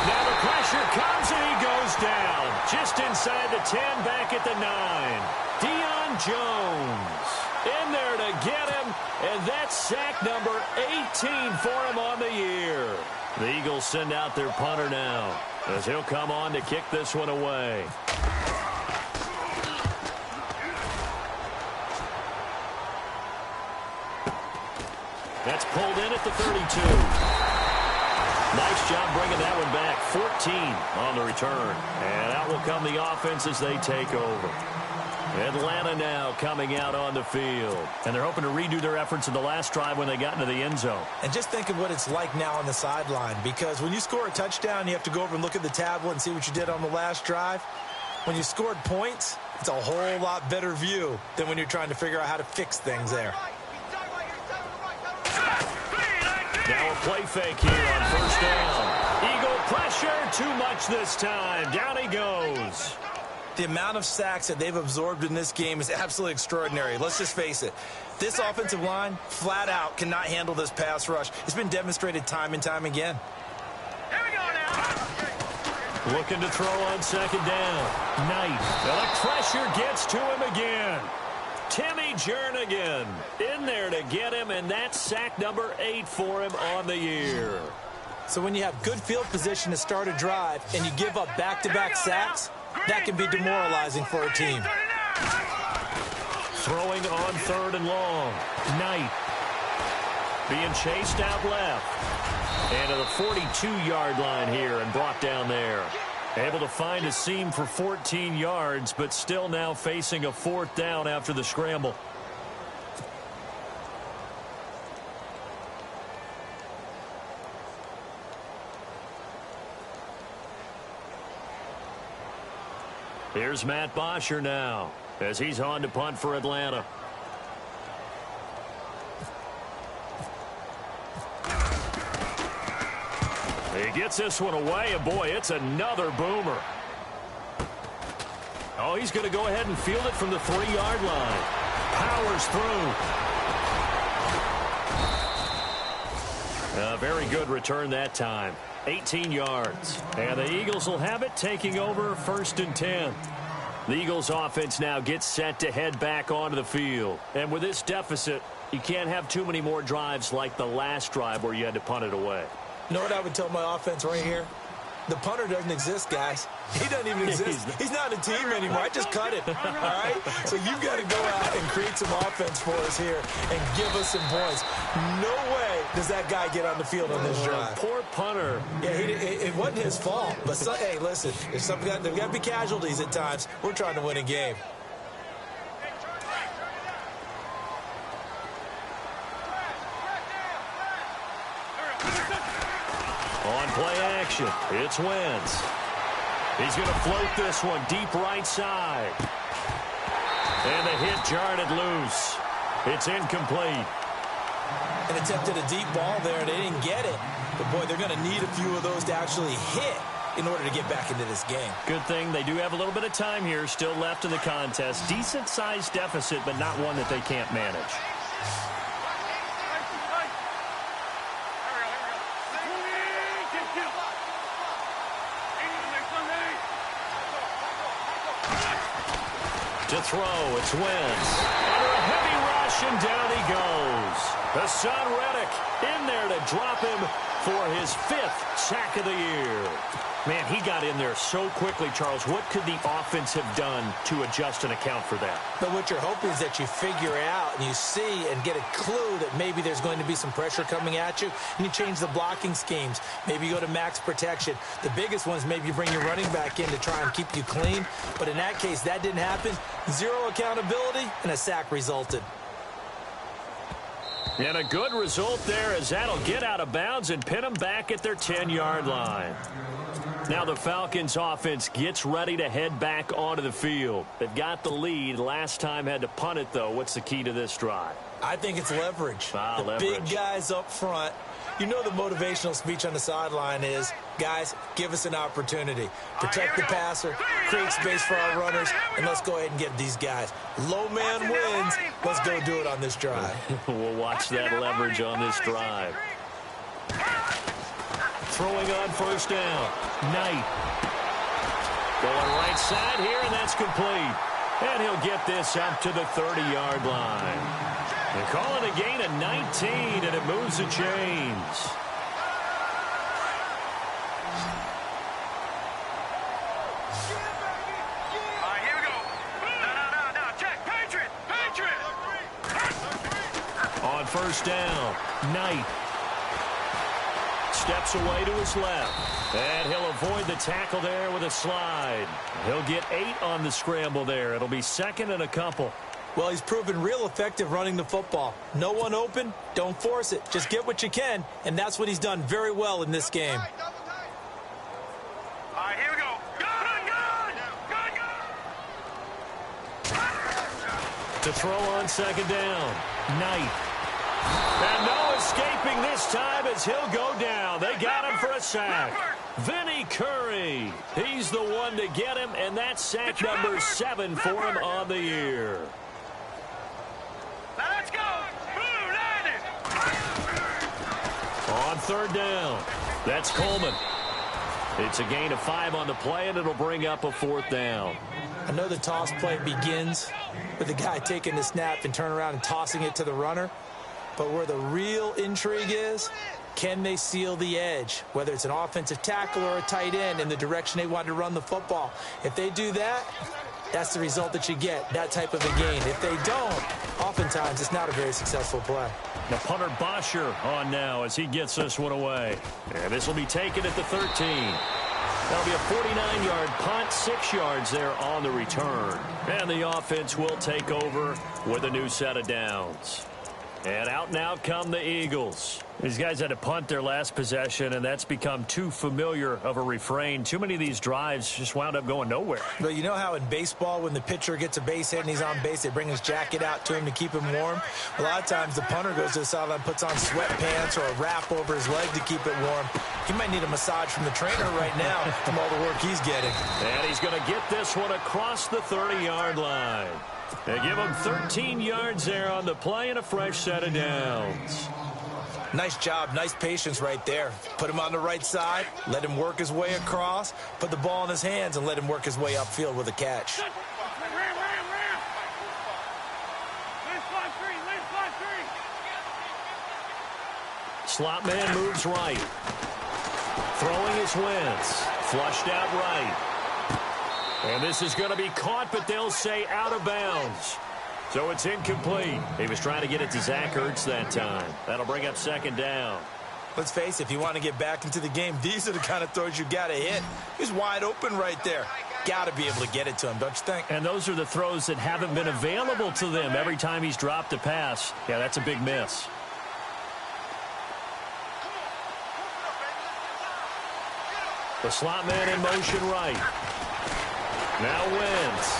Now the pressure comes and he goes down. Just inside the 10, back at the 9. Deion Jones in there to get him. And that's sack number 18 for him on the year. The Eagles send out their punter now, as he'll come on to kick this one away. That's pulled in at the 32. Nice job bringing that one back. 14 on the return. And out will come the offense as they take over. Atlanta now coming out on the field. And they're hoping to redo their efforts in the last drive when they got into the end zone. And just think of what it's like now on the sideline. Because when you score a touchdown, you have to go over and look at the tablet and see what you did on the last drive. When you scored points, it's a whole lot better view than when you're trying to figure out how to fix things there. Now a play fake here on 1st down. Eagle pressure, too much this time. Down he goes. The amount of sacks that they've absorbed in this game is absolutely extraordinary. Let's just face it. This offensive line, flat out, cannot handle this pass rush. It's been demonstrated time and time again. Here we go now. Looking to throw on 2nd down. Knight. And the pressure gets to him again. Timmy Jernigan in there to get him, and that's sack number 8 for him on the year. So when you have good field position to start a drive and you give up back-to-back sacks, that can be demoralizing for a team. Throwing on 3rd and long. Knight being chased out left. And to the 42-yard line here and brought down there. Able to find a seam for 14 yards, but still now facing a 4th down after the scramble. Here's Matt Bosher now, as he's on to punt for Atlanta. He gets this one away, and boy, it's another boomer. Oh, he's going to go ahead and field it from the 3-yard line. Powers through. A very good return that time. 18 yards. And the Eagles will have it, taking over 1st and 10. The Eagles offense now gets set to head back onto the field. And with this deficit, you can't have too many more drives like the last drive where you had to punt it away. You know what I would tell my offense right here? The punter doesn't exist, guys. He doesn't even exist. He's not a team anymore. I just cut him. All right? So you've got to go out and create some offense for us here and give us some points. No way does that guy get on the field on this drive. Poor punter. Yeah, it wasn't his fault. But, hey, listen, if there's got to be casualties at times. We're trying to win a game. On play action, it's Wentz. He's going to float this one deep right side. And the hit jarred it loose. It's incomplete. And attempted a deep ball there, and they didn't get it. But, boy, they're going to need a few of those to actually hit in order to get back into this game. Good thing they do have a little bit of time here still left in the contest. Decent-sized deficit, but not one that they can't manage. To throw, it's Wentz. Under a heavy rush, and down he goes. Hassan Reddick in there to drop him for his 5th sack of the year. Man, he got in there so quickly, Charles. What could the offense have done to adjust and account for that? But what you're hoping is that you figure out and you see and get a clue that maybe there's going to be some pressure coming at you, and you change the blocking schemes. Maybe you go to max protection. The biggest one is maybe you bring your running back in to try and keep you clean. But in that case, that didn't happen. 0 accountability, and a sack resulted. And a good result there as that'll get out of bounds and pin them back at their 10-yard line. Now the Falcons offense gets ready to head back onto the field. They've got the lead. Last time had to punt it, though. What's the key to this drive? I think it's leverage. Leverage. Big guys up front. You know the motivational speech on the sideline is, guys, give us an opportunity. Protect the passer, create space for our runners, and let's go ahead and get these guys. Low man wins. Let's go do it on this drive. We'll watch that leverage on this drive. Throwing on first down. Knight. Going right side here, and that's complete. And he'll get this up to the 30-yard line. They're calling a gain of 19, and it moves the chains. All right, here we go. No. Check. Patriot. On first down, Knight steps away to his left. And he'll avoid the tackle there with a slide. He'll get 8 on the scramble there. It'll be second and a couple. Well, he's proven real effective running the football. No one open, don't force it. Just get what you can, and that's what he's done very well in this game. All right, here we go. Gun! To throw on second down, Knight. And no escaping this time as he'll go down. They got him for a sack. Vinny Curry. He's the one to get him, and that's sack number 7 for him on the year. Let's go. Blue landed. On third down, that's Coleman. It's a gain of 5 on the play, and it'll bring up a 4th down. I know the toss play begins with the guy taking the snap and turning around and tossing it to the runner. But where the real intrigue is, can they seal the edge, whether it's an offensive tackle or a tight end, in the direction they want to run the football? If they do that, that's the result that you get, that type of a gain. If they don't, oftentimes it's not a very successful play. The punter Bosher on now as he gets this one away. And this will be taken at the 13. That'll be a 49-yard punt, 6 yards there on the return. And the offense will take over with a new set of downs. And out now come the Eagles. These guys had to punt their last possession, and that's become too familiar of a refrain. Too many of these drives just wound up going nowhere. But you know how in baseball, when the pitcher gets a base hit and he's on base, they bring his jacket out to him to keep him warm? A lot of times the punter goes to the sideline, puts on sweatpants or a wrap over his leg to keep it warm. He might need a massage from the trainer right now from all the work he's getting. And he's going to get this one across the 30-yard line. They give him 13 yards there on the play and a fresh set of downs. Nice job, nice patience right there. Put him on the right side, let him work his way across, put the ball in his hands, and let him work his way upfield with a catch. Slot man moves right. Throwing his Wentz. Flushed out right. And this is going to be caught, but they'll say out of bounds. So it's incomplete. He was trying to get it to Zach Ertz that time. That'll bring up second down. Let's face it, if you want to get back into the game, these are the kind of throws you got to hit. He's wide open right there. Got to be able to get it to him, don't you think? And those are the throws that haven't been available to them every time he's dropped a pass. Yeah, that's a big miss. The slot man in motion right. Now Wentz.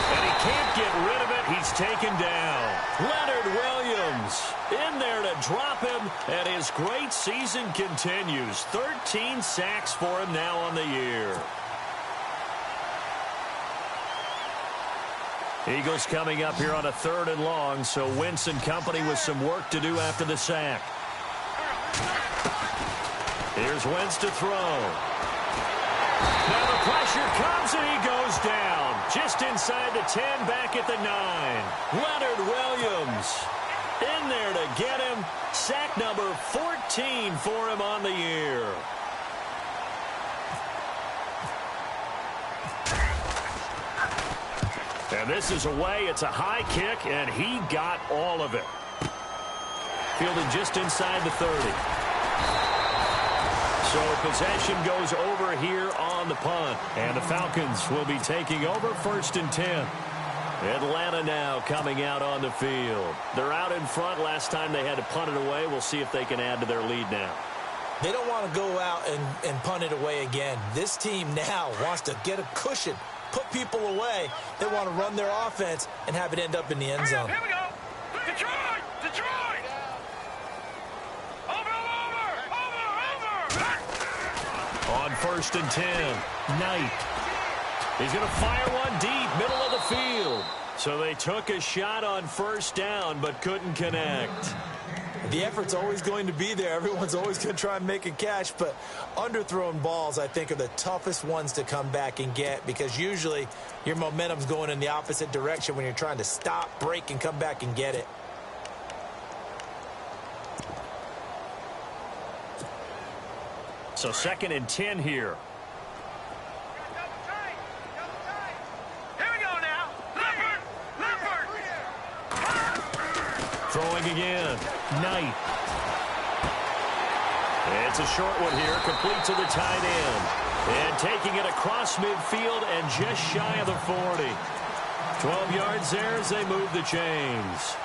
And he can't get rid of it He's taken down. Leonard Williams in there to drop him, and his great season continues. 13 sacks for him now on the year. Eagles coming up here on a 3rd and long, so Wentz and company with some work to do after the sack. Here's Wentz to throw. Now the pressure comes, and he goes down. Just inside the 10, back at the 9. Leonard Williams in there to get him. Sack number 14 for him on the year. And this is away. It's a high kick, and he got all of it. Fielded just inside the 30. So possession goes over here on the punt. And the Falcons will be taking over 1st and 10. Atlanta now coming out on the field. They're out in front. Last time they had to punt it away. We'll see if they can add to their lead now. They don't want to go out and punt it away again. This team now wants to get a cushion, put people away. They want to run their offense and have it end up in the end zone. Here we go. Detroit! Detroit! Over! On 1st and 10, Knight. He's going to fire one deep, middle of the field. So they took a shot on 1st down, but couldn't connect. The effort's always going to be there. Everyone's always going to try and make a catch, but underthrown balls, I think, are the toughest ones to come back and get, because usually your momentum's going in the opposite direction when you're trying to stop, break, and come back and get it. So 2nd and 10 here. Here we go now. Leopard! Throwing again. Knight. It's a short one here, complete to the tight end. And taking it across midfield and just shy of the 40. 12 yards there as they move the chains.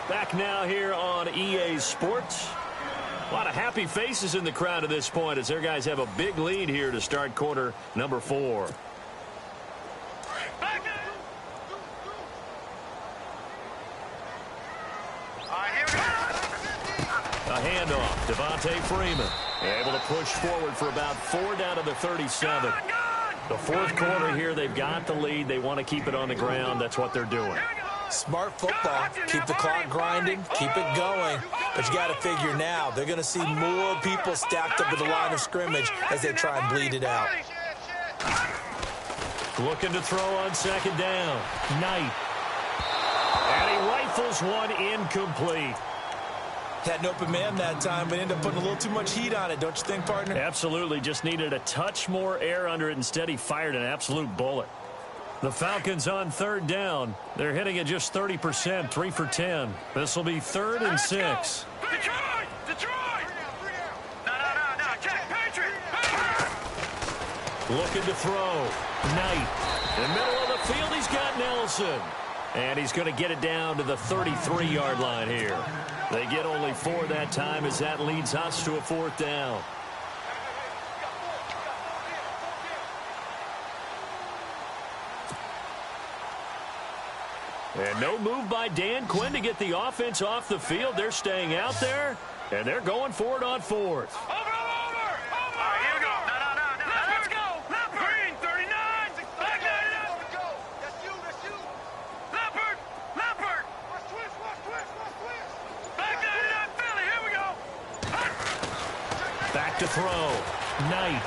Back now here on EA Sports. A lot of happy faces in the crowd at this point as their guys have a big lead here to start quarter number 4. A handoff. Devontae Freeman able to push forward for about 4 down to the 37. The 4th quarter here, they've got the lead. They want to keep it on the ground. That's what they're doing. Smart football. Keep the clock grinding. Keep it going. But you got to figure now they're going to see more people stacked up at the line of scrimmage as they try and bleed it out. Looking to throw on 2nd down. Knight. And he rifles one incomplete. Had an open man that time, but ended up putting a little too much heat on it, don't you think, partner? Absolutely. Just needed a touch more air under it. Instead, he fired an absolute bullet. The Falcons on 3rd down. They're hitting at just 30%, 3 for 10. This will be 3rd and 6. Detroit! No, check, Patriot! Looking to throw. Knight. In the middle of the field, he's got Nelson. And he's going to get it down to the 33-yard line here. They get only 4 that time as that leads us to a 4th down. And no move by Dan Quinn to get the offense off the field. They're staying out there, and they're going for it on 4th. Over! All right, here we go. No. Let's go. Leopard. Green, 39. Back there. Let's go. That's you. Leopard. Watch twist. Back there. Philly. Here we go. Back to throw. Knight.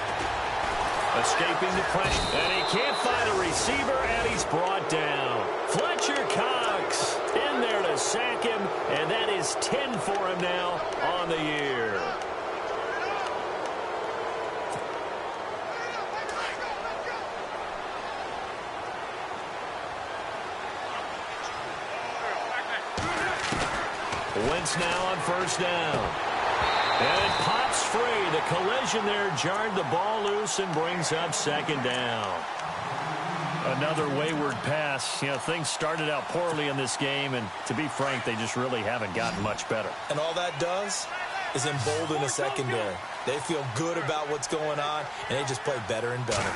Escaping the pressure. And he can't find a receiver, and he's brought down. Fletcher Cox in there to sack him, and that is 10 for him now on the year. Wentz now on 1st down. And it pops free. The collision there jarred the ball loose and brings up 2nd down. Another wayward pass. You know, things started out poorly in this game, and to be frank, they just really haven't gotten much better. And all that does, is embolden the secondary. They feel good about what's going on, and they just play better and better.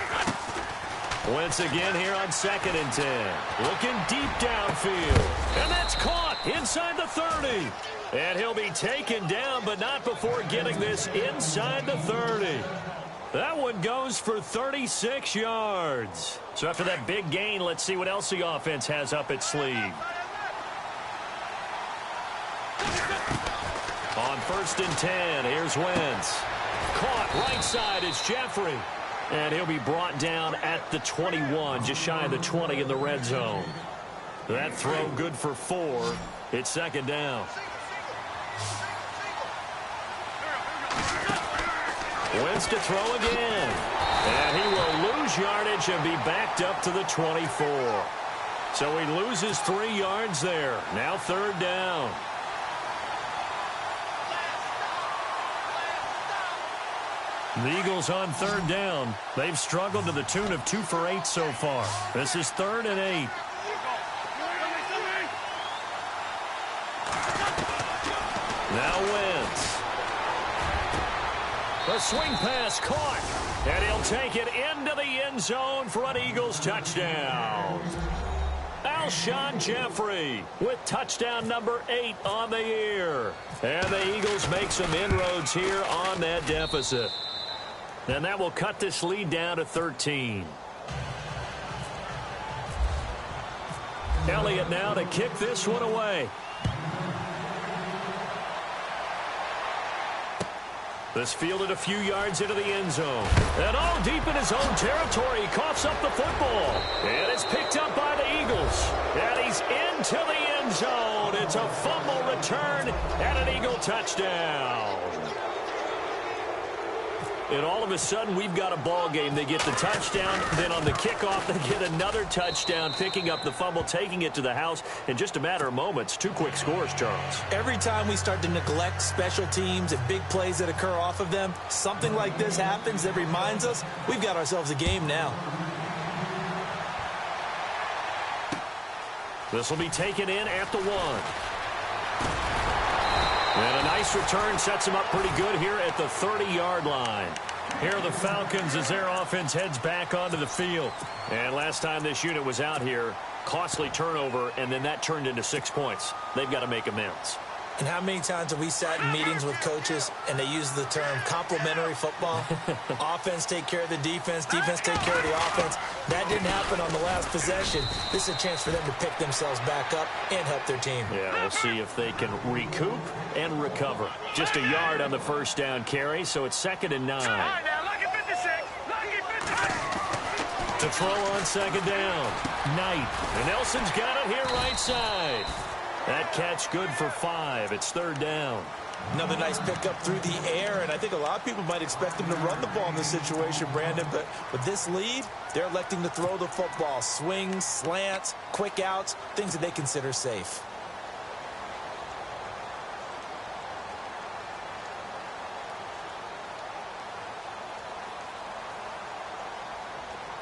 Once again here on 2nd and 10. Looking deep downfield. And that's caught inside the 30. And he'll be taken down, but not before getting this inside the 30. That one goes for 36 yards. So after that big gain, let's see what else the offense has up its sleeve. On 1st and 10, here's Wentz. Caught right side is Jeffrey. And he'll be brought down at the 21, just shy of the 20 in the red zone. That throw good for 4. It's 2nd down. Wentz to throw again. And he will lose yardage and be backed up to the 24. So he loses 3 yards there. Now 3rd down. The Eagles on 3rd down. They've struggled to the tune of 2 for 8 so far. This is 3rd and 8. Now Wentz. A swing pass caught. And he'll take it into the end zone for an Eagles touchdown. Alshon Jeffrey with touchdown number 8 on the year. And the Eagles make some inroads here on that deficit. And that will cut this lead down to 13. Elliott now to kick this one away. This fielded a few yards into the end zone. And all deep in his own territory, he coughs up the football. And it's picked up by the Eagles. And he's into the end zone. It's a fumble return and an Eagle touchdown. And all of a sudden, we've got a ball game. They get the touchdown. Then on the kickoff, they get another touchdown, picking up the fumble, taking it to the house in just a matter of moments. 2 quick scores, Charles. Every time we start to neglect special teams and big plays that occur off of them, something like this happens that reminds us we've got ourselves a game now. This will be taken in at the 1. And a nice return sets them up pretty good here at the 30-yard line. Here are the Falcons as their offense heads back onto the field. And last time this unit was out here, costly turnover, and then that turned into 6 points. They've got to make amends. And how many times have we sat in meetings with coaches and they use the term complementary football? Offense take care of the defense, defense take care of the offense. That didn't happen on the last possession. This is a chance for them to pick themselves back up and help their team. Yeah, we'll see if they can recoup and recover. Just a yard on the 1st down carry, so it's 2nd and 9. To throw on 2nd down. Knight. And Nelson's got it here right side. That catch good for 5. It's 3rd down. Another nice pickup through the air, and I think a lot of people might expect them to run the ball in this situation, Brandon, but with this lead, they're electing to throw the football. Swings, slants, quick outs, things that they consider safe.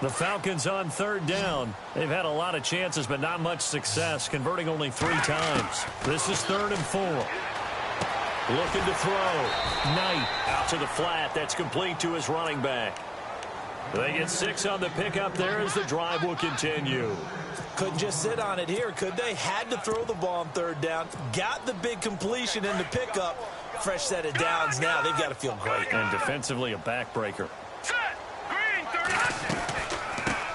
The Falcons on 3rd down. They've had a lot of chances, but not much success, converting only 3 times. This is 3rd and 4. Looking to throw. Knight out to the flat. That's complete to his running back. They get 6 on the pickup there as the drive will continue. Couldn't just sit on it here, could they? Had to throw the ball on 3rd down. Got the big completion in the pickup. Fresh set of downs now. They've got to feel great. And defensively, a backbreaker.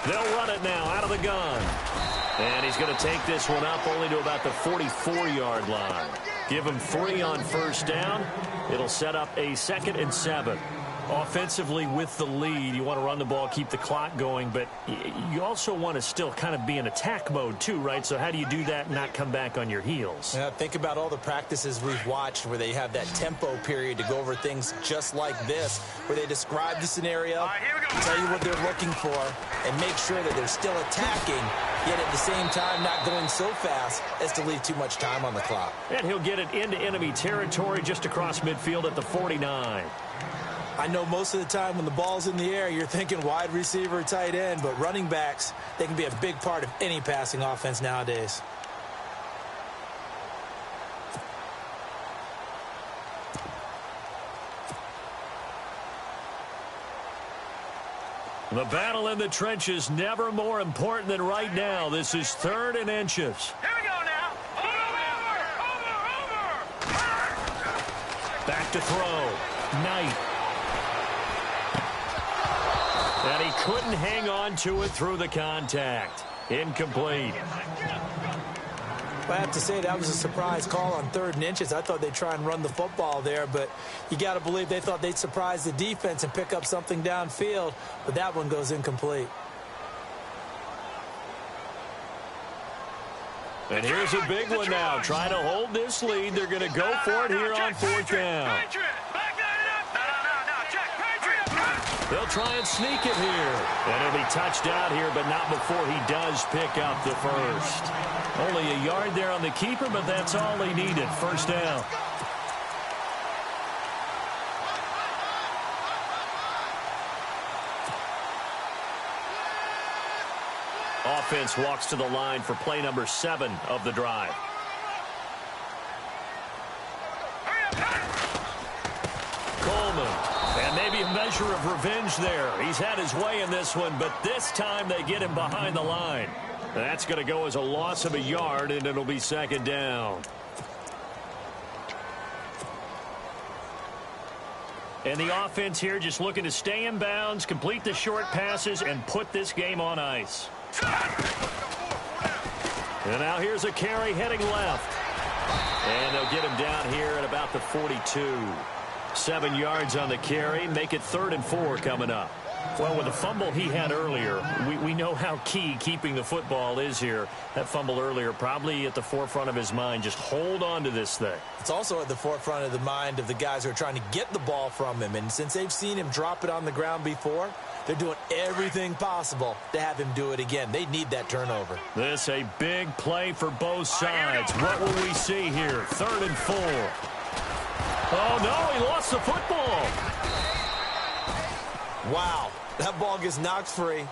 They'll run it now out of the gun. And he's going to take this one up only to about the 44-yard line. Give him 3 on 1st down. It'll set up a 2nd and 7. Offensively with the lead, you want to run the ball, keep the clock going, but you also want to still kind of be in attack mode too, right? So how do you do that and not come back on your heels? Yeah, think about all the practices we've watched where they have that tempo period to go over things just like this, where they describe the scenario, tell you what they're looking for, and make sure that they're still attacking, yet at the same time not going so fast as to leave too much time on the clock. And he'll get it into enemy territory just across midfield at the 49. I know most of the time when the ball's in the air, you're thinking wide receiver, tight end, but running backs, they can be a big part of any passing offense nowadays. The battle in the trenches never more important than right now. This is 3rd and inches. Here we go now. Over. Back to throw. Knight. And he couldn't hang on to it through the contact. Incomplete. I have to say that was a surprise call on 3rd and inches. I thought they'd try and run the football there, but you got to believe they thought they'd surprise the defense and pick up something downfield, but that one goes incomplete. And here's a big one now. Trying to hold this lead. They're going to go for it here on 4th down. They'll try and sneak it here. And he'll be touched out here, but not before he does pick up the first. Only a yard there on the keeper, but that's all he needed. 1st down. Offense walks to the line for play number 7 of the drive. Coleman. And maybe a measure of revenge there. He's had his way in this one, but this time they get him behind the line. That's going to go as a loss of a yard, and it'll be 2nd down. And the offense here just looking to stay in bounds, complete the short passes, and put this game on ice. And now here's a carry heading left. And they'll get him down here at about the 42. 7 yards on the carry. Make it 3rd and 4 coming up. Well, with the fumble he had earlier, we know how key keeping the football is here. That fumble earlier probably at the forefront of his mind. Just hold on to this thing. It's also at the forefront of the mind of the guys who are trying to get the ball from him. And since they've seen him drop it on the ground before, they're doing everything possible to have him do it again. They need that turnover. This a big play for both sides. What will we see here? 3rd and 4. Oh, no, he lost the football. Wow, that ball gets knocked free,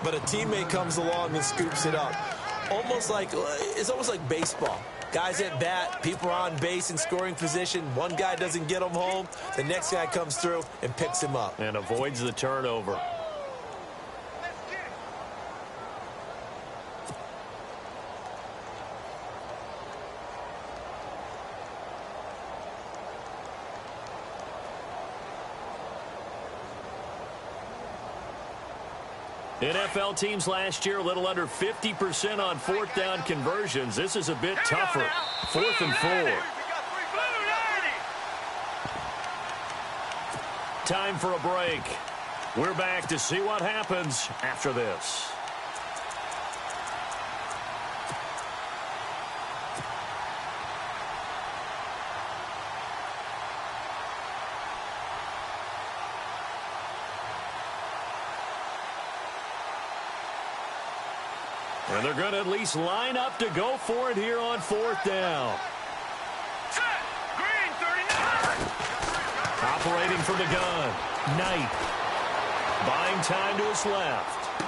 but a teammate comes along and scoops it up. It's almost like baseball. Guys at bat, people are on base in scoring position. One guy doesn't get him home. The next guy comes through and picks him up. And avoids the turnover. NFL teams last year a little under 50% on 4th down conversions. This is a bit tougher. 4th and 4. Time for a break. We're back to see what happens after this. And they're going to at least line up to go for it here on 4th down. Green 39. Operating from the gun. Knight. Buying time to his left.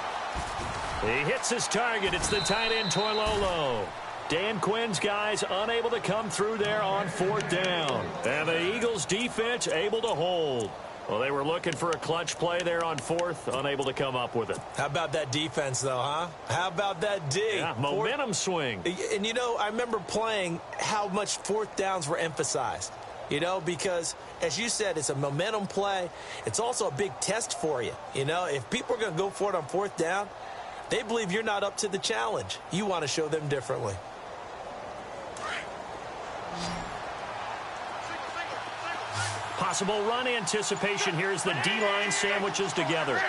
He hits his target. It's the tight end Toilolo. Dan Quinn's guys unable to come through there on 4th down. And the Eagles defense able to hold. Well, they were looking for a clutch play there on 4th, unable to come up with it. How about that defense, though, huh? How about that D? Yeah, momentum swing. And, you know, I remember playing how much 4th downs were emphasized. You know, because, as you said, it's a momentum play. It's also a big test for you. You know, if people are going to go for it on 4th down, they believe you're not up to the challenge. You want to show them differently. Possible run anticipation here as the D-line sandwiches together.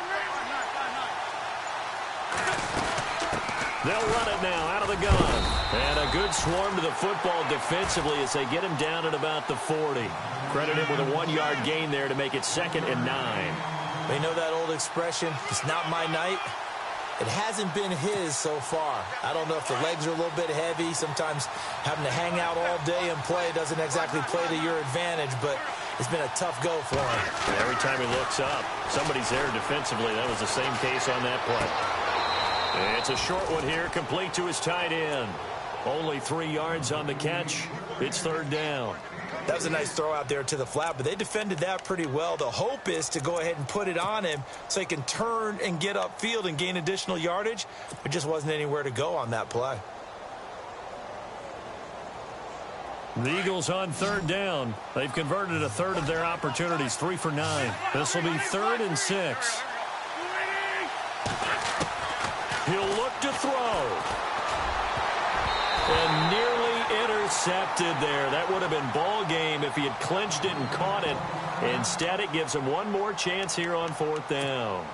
They'll run it now out of the gun. And a good swarm to the football defensively as they get him down at about the 40. Credit him with a 1-yard gain there to make it 2nd and 9. They know that old expression, it's not my night. It hasn't been his so far. I don't know if the legs are a little bit heavy. Sometimes having to hang out all day and play doesn't exactly play to your advantage, but it's been a tough go for him. Every time he looks up, somebody's there defensively. That was the same case on that play. It's a short one here, complete to his tight end. Only 3 yards on the catch. It's third down. That was a nice throw out there to the flat, but they defended that pretty well. The hope is to go ahead and put it on him so he can turn and get upfield and gain additional yardage. There just wasn't anywhere to go on that play. The Eagles on third down. They've converted a third of their opportunities, 3 for 9. This will be 3rd and 6. He'll look to throw. And nearly intercepted there. That would have been ball game if he had clinched it and caught it. Instead, it gives him one more chance here on 4th down.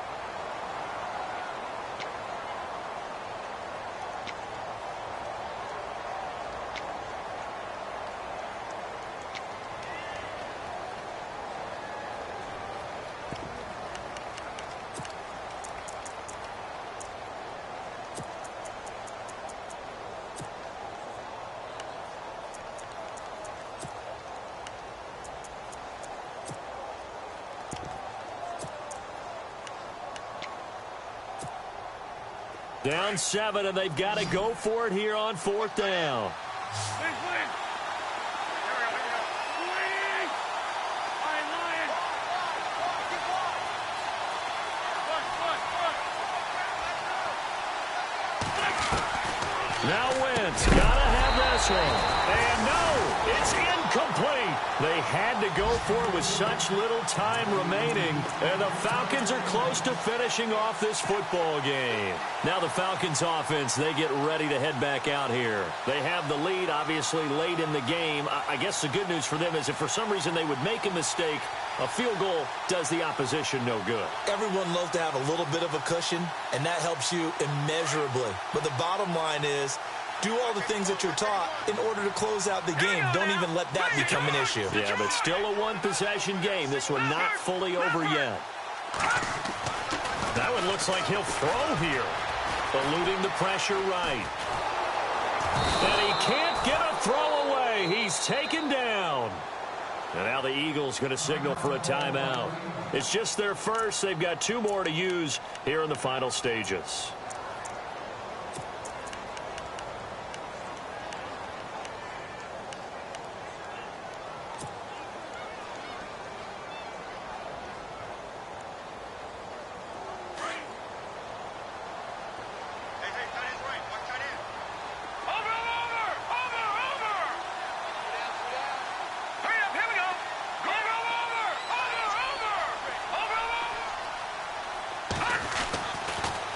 Down 7, and they've got to go for it here on 4th down. Now Wentz, gotta have this one. And no, it's incomplete. They had to go for it with such little time remaining. And the Falcons are close to finishing off this football game. Now the Falcons offense, they get ready to head back out here. They have the lead, obviously, late in the game. I guess the good news for them is if for some reason they would make a mistake, a field goal does the opposition no good. Everyone loves to have a little bit of a cushion, and that helps you immeasurably. But the bottom line is, do all the things that you're taught in order to close out the game. Don't even let that become an issue. Yeah, but still a one-possession game. This one not fully over yet. That one looks like he'll throw here. Eluding the pressure right. And he can't get a throw away. He's taken down. And now the Eagles going to signal for a timeout. It's just their first. They've got 2 more to use here in the final stages.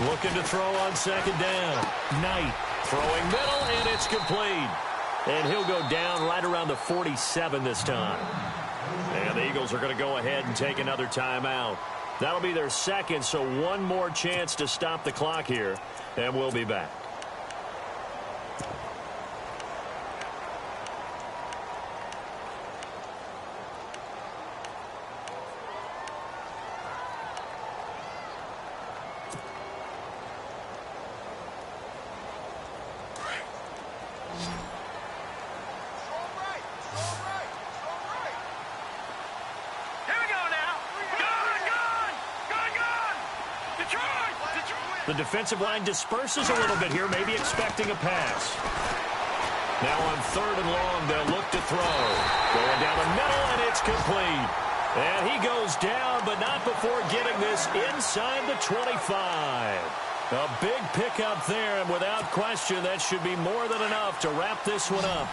Looking to throw on 2nd down. Knight throwing middle, and it's complete. And he'll go down right around the 47 this time. And the Eagles are going to go ahead and take another timeout. That'll be their second, so one more chance to stop the clock here, and we'll be back. The defensive line disperses a little bit here, maybe expecting a pass. Now on 3rd and long, they'll look to throw. Going down the middle, and it's complete. And he goes down, but not before getting this inside the 25. A big pickup there, and without question, that should be more than enough to wrap this one up.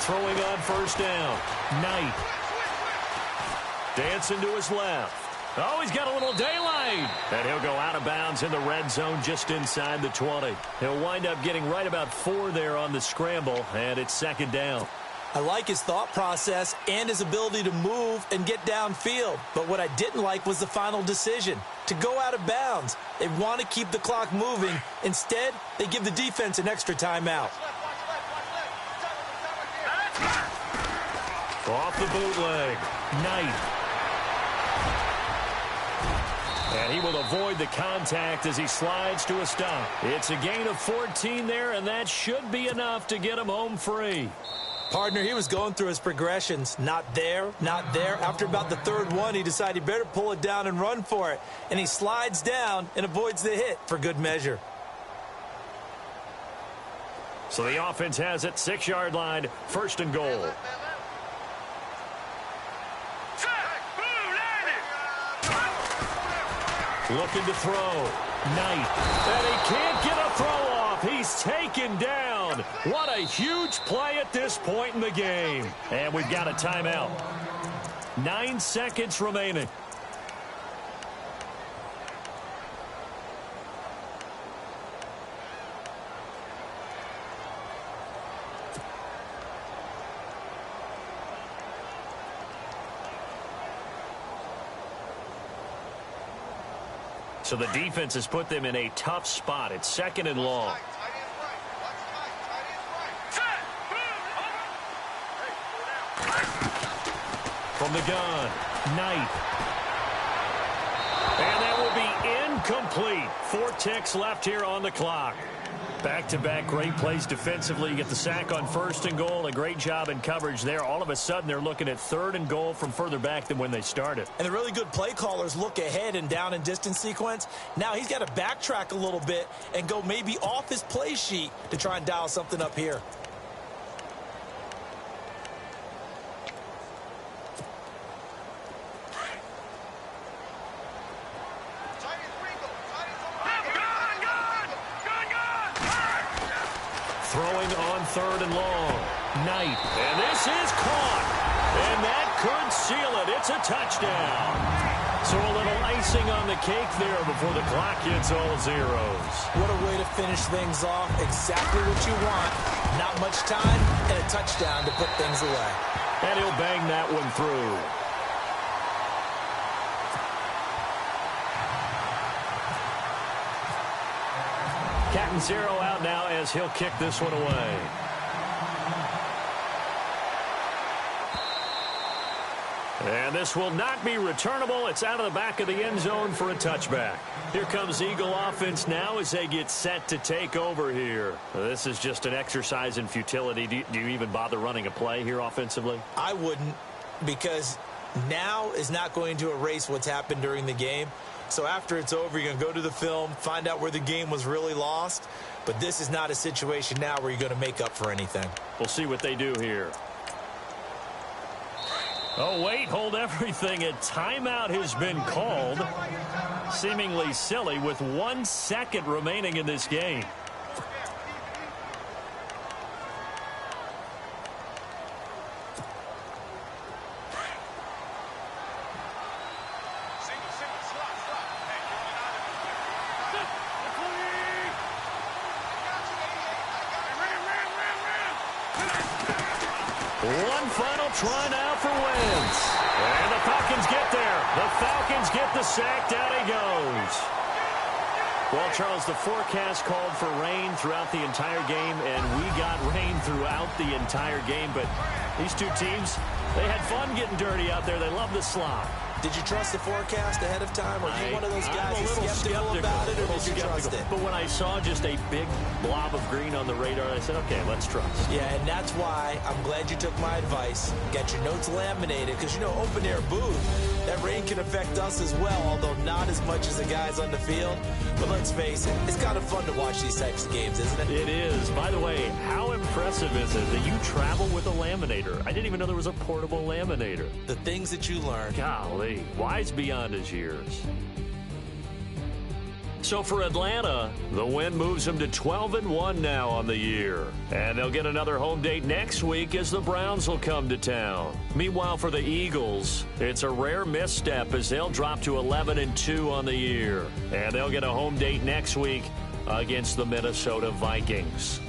Throwing on 1st down. Knight. Dancing to his left. Oh, he's got a little daylight. And he'll go out of bounds in the red zone just inside the 20. He'll wind up getting right about 4 there on the scramble, and it's 2nd down. I like his thought process and his ability to move and get downfield. But what I didn't like was the final decision, to go out of bounds. They want to keep the clock moving. Instead, they give the defense an extra timeout. Off the bootleg. Knight. And he will avoid the contact as he slides to a stop. It's a gain of 14 there, and that should be enough to get him home free. Partner, he was going through his progressions. Not there, not there. After about the third one, he decided he better pull it down and run for it. And he slides down and avoids the hit for good measure. So the offense has it, 6-yard line, 1st and goal. Looking to throw. Knight. And he can't get a throw off. He's taken down. What a huge play at this point in the game. And we've got a timeout. 9 seconds remaining. So the defense has put them in a tough spot. It's 2nd and long. From the gun, Knight. And that will be incomplete. 4 ticks left here on the clock. Back-to-back great plays defensively. You get the sack on 1st and goal. A great job in coverage there. All of a sudden, they're looking at 3rd and goal from further back than when they started. And the really good play callers look ahead and down and distance sequence. Now he's got to backtrack a little bit and go maybe off his play sheet to try and dial something up here. Throwing on 3rd and long. Knight. And this is caught. And that could seal it. It's a touchdown. So a little icing on the cake there before the clock hits all zeros. What a way to finish things off. Exactly what you want. Not much time and a touchdown to put things away. And he'll bang that one through. Catanzaro out now as he'll kick this one away. And this will not be returnable. It's out of the back of the end zone for a touchback. Here comes Eagle offense now as they get set to take over here. This is just an exercise in futility. Do you even bother running a play here offensively? I wouldn't, because now is not going to erase what's happened during the game. So after it's over, you're going to go to the film, find out where the game was really lost. But this is not a situation now where you're going to make up for anything. We'll see what they do here. Oh, wait, hold everything. A timeout has been called. Seemingly silly with 1 second remaining in this game. One final try now for Wentz. And the Falcons get there. The Falcons get the sack. Down he goes. Well, Charles, the forecast called for rain throughout the entire game, and we got rain throughout the entire game. But these two teams, they had fun getting dirty out there. They love the slop. Did you trust the forecast ahead of time? Or are you one of those guys who's skeptical about it, or did you trust it? But when I saw just a big blob of green on the radar, I said, okay, let's trust. Yeah, and that's why I'm glad you took my advice. Get your notes laminated, because, you know, open-air booth, that rain can affect us as well, although not as much as the guys on the field. But let's face it, it's kind of fun to watch these types of games, isn't it? It is. By the way, how impressive is it that you travel with a laminator? I didn't even know there was a portable laminator. The things that you learn. Golly. Wise beyond his years. So for Atlanta, the win moves them to 12-1 now on the year. And they'll get another home date next week as the Browns will come to town. Meanwhile, for the Eagles, it's a rare misstep as they'll drop to 11-2 on the year. And they'll get a home date next week against the Minnesota Vikings.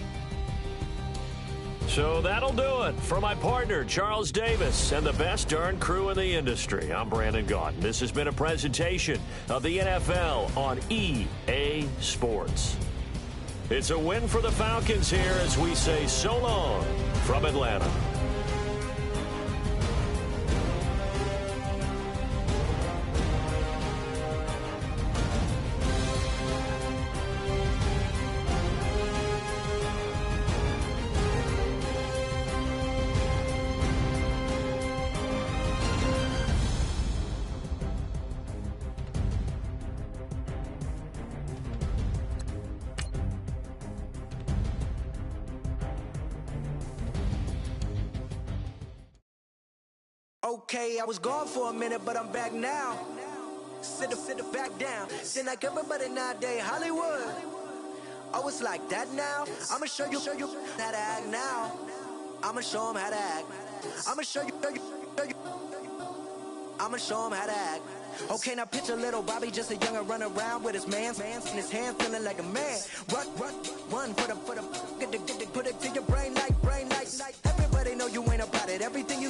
So that'll do it. For my partner, Charles Davis, and the best darn crew in the industry, I'm Brandon Gaudin. This has been a presentation of the NFL on EA Sports. It's a win for the Falcons here as we say so long from Atlanta. Okay, I was gone for a minute, but I'm back now. Sit back down. Seem like everybody nowadays, Hollywood. Oh, it's like that now? I'ma show you how to act now. I'ma show them how to act. I'ma show you. I'ma show him how to act. Okay, now picture little Bobby, just a youngin' run around with his man's in his hand, feeling like a man. Run for the put it to your brain like. Everybody know you ain't about it. Everything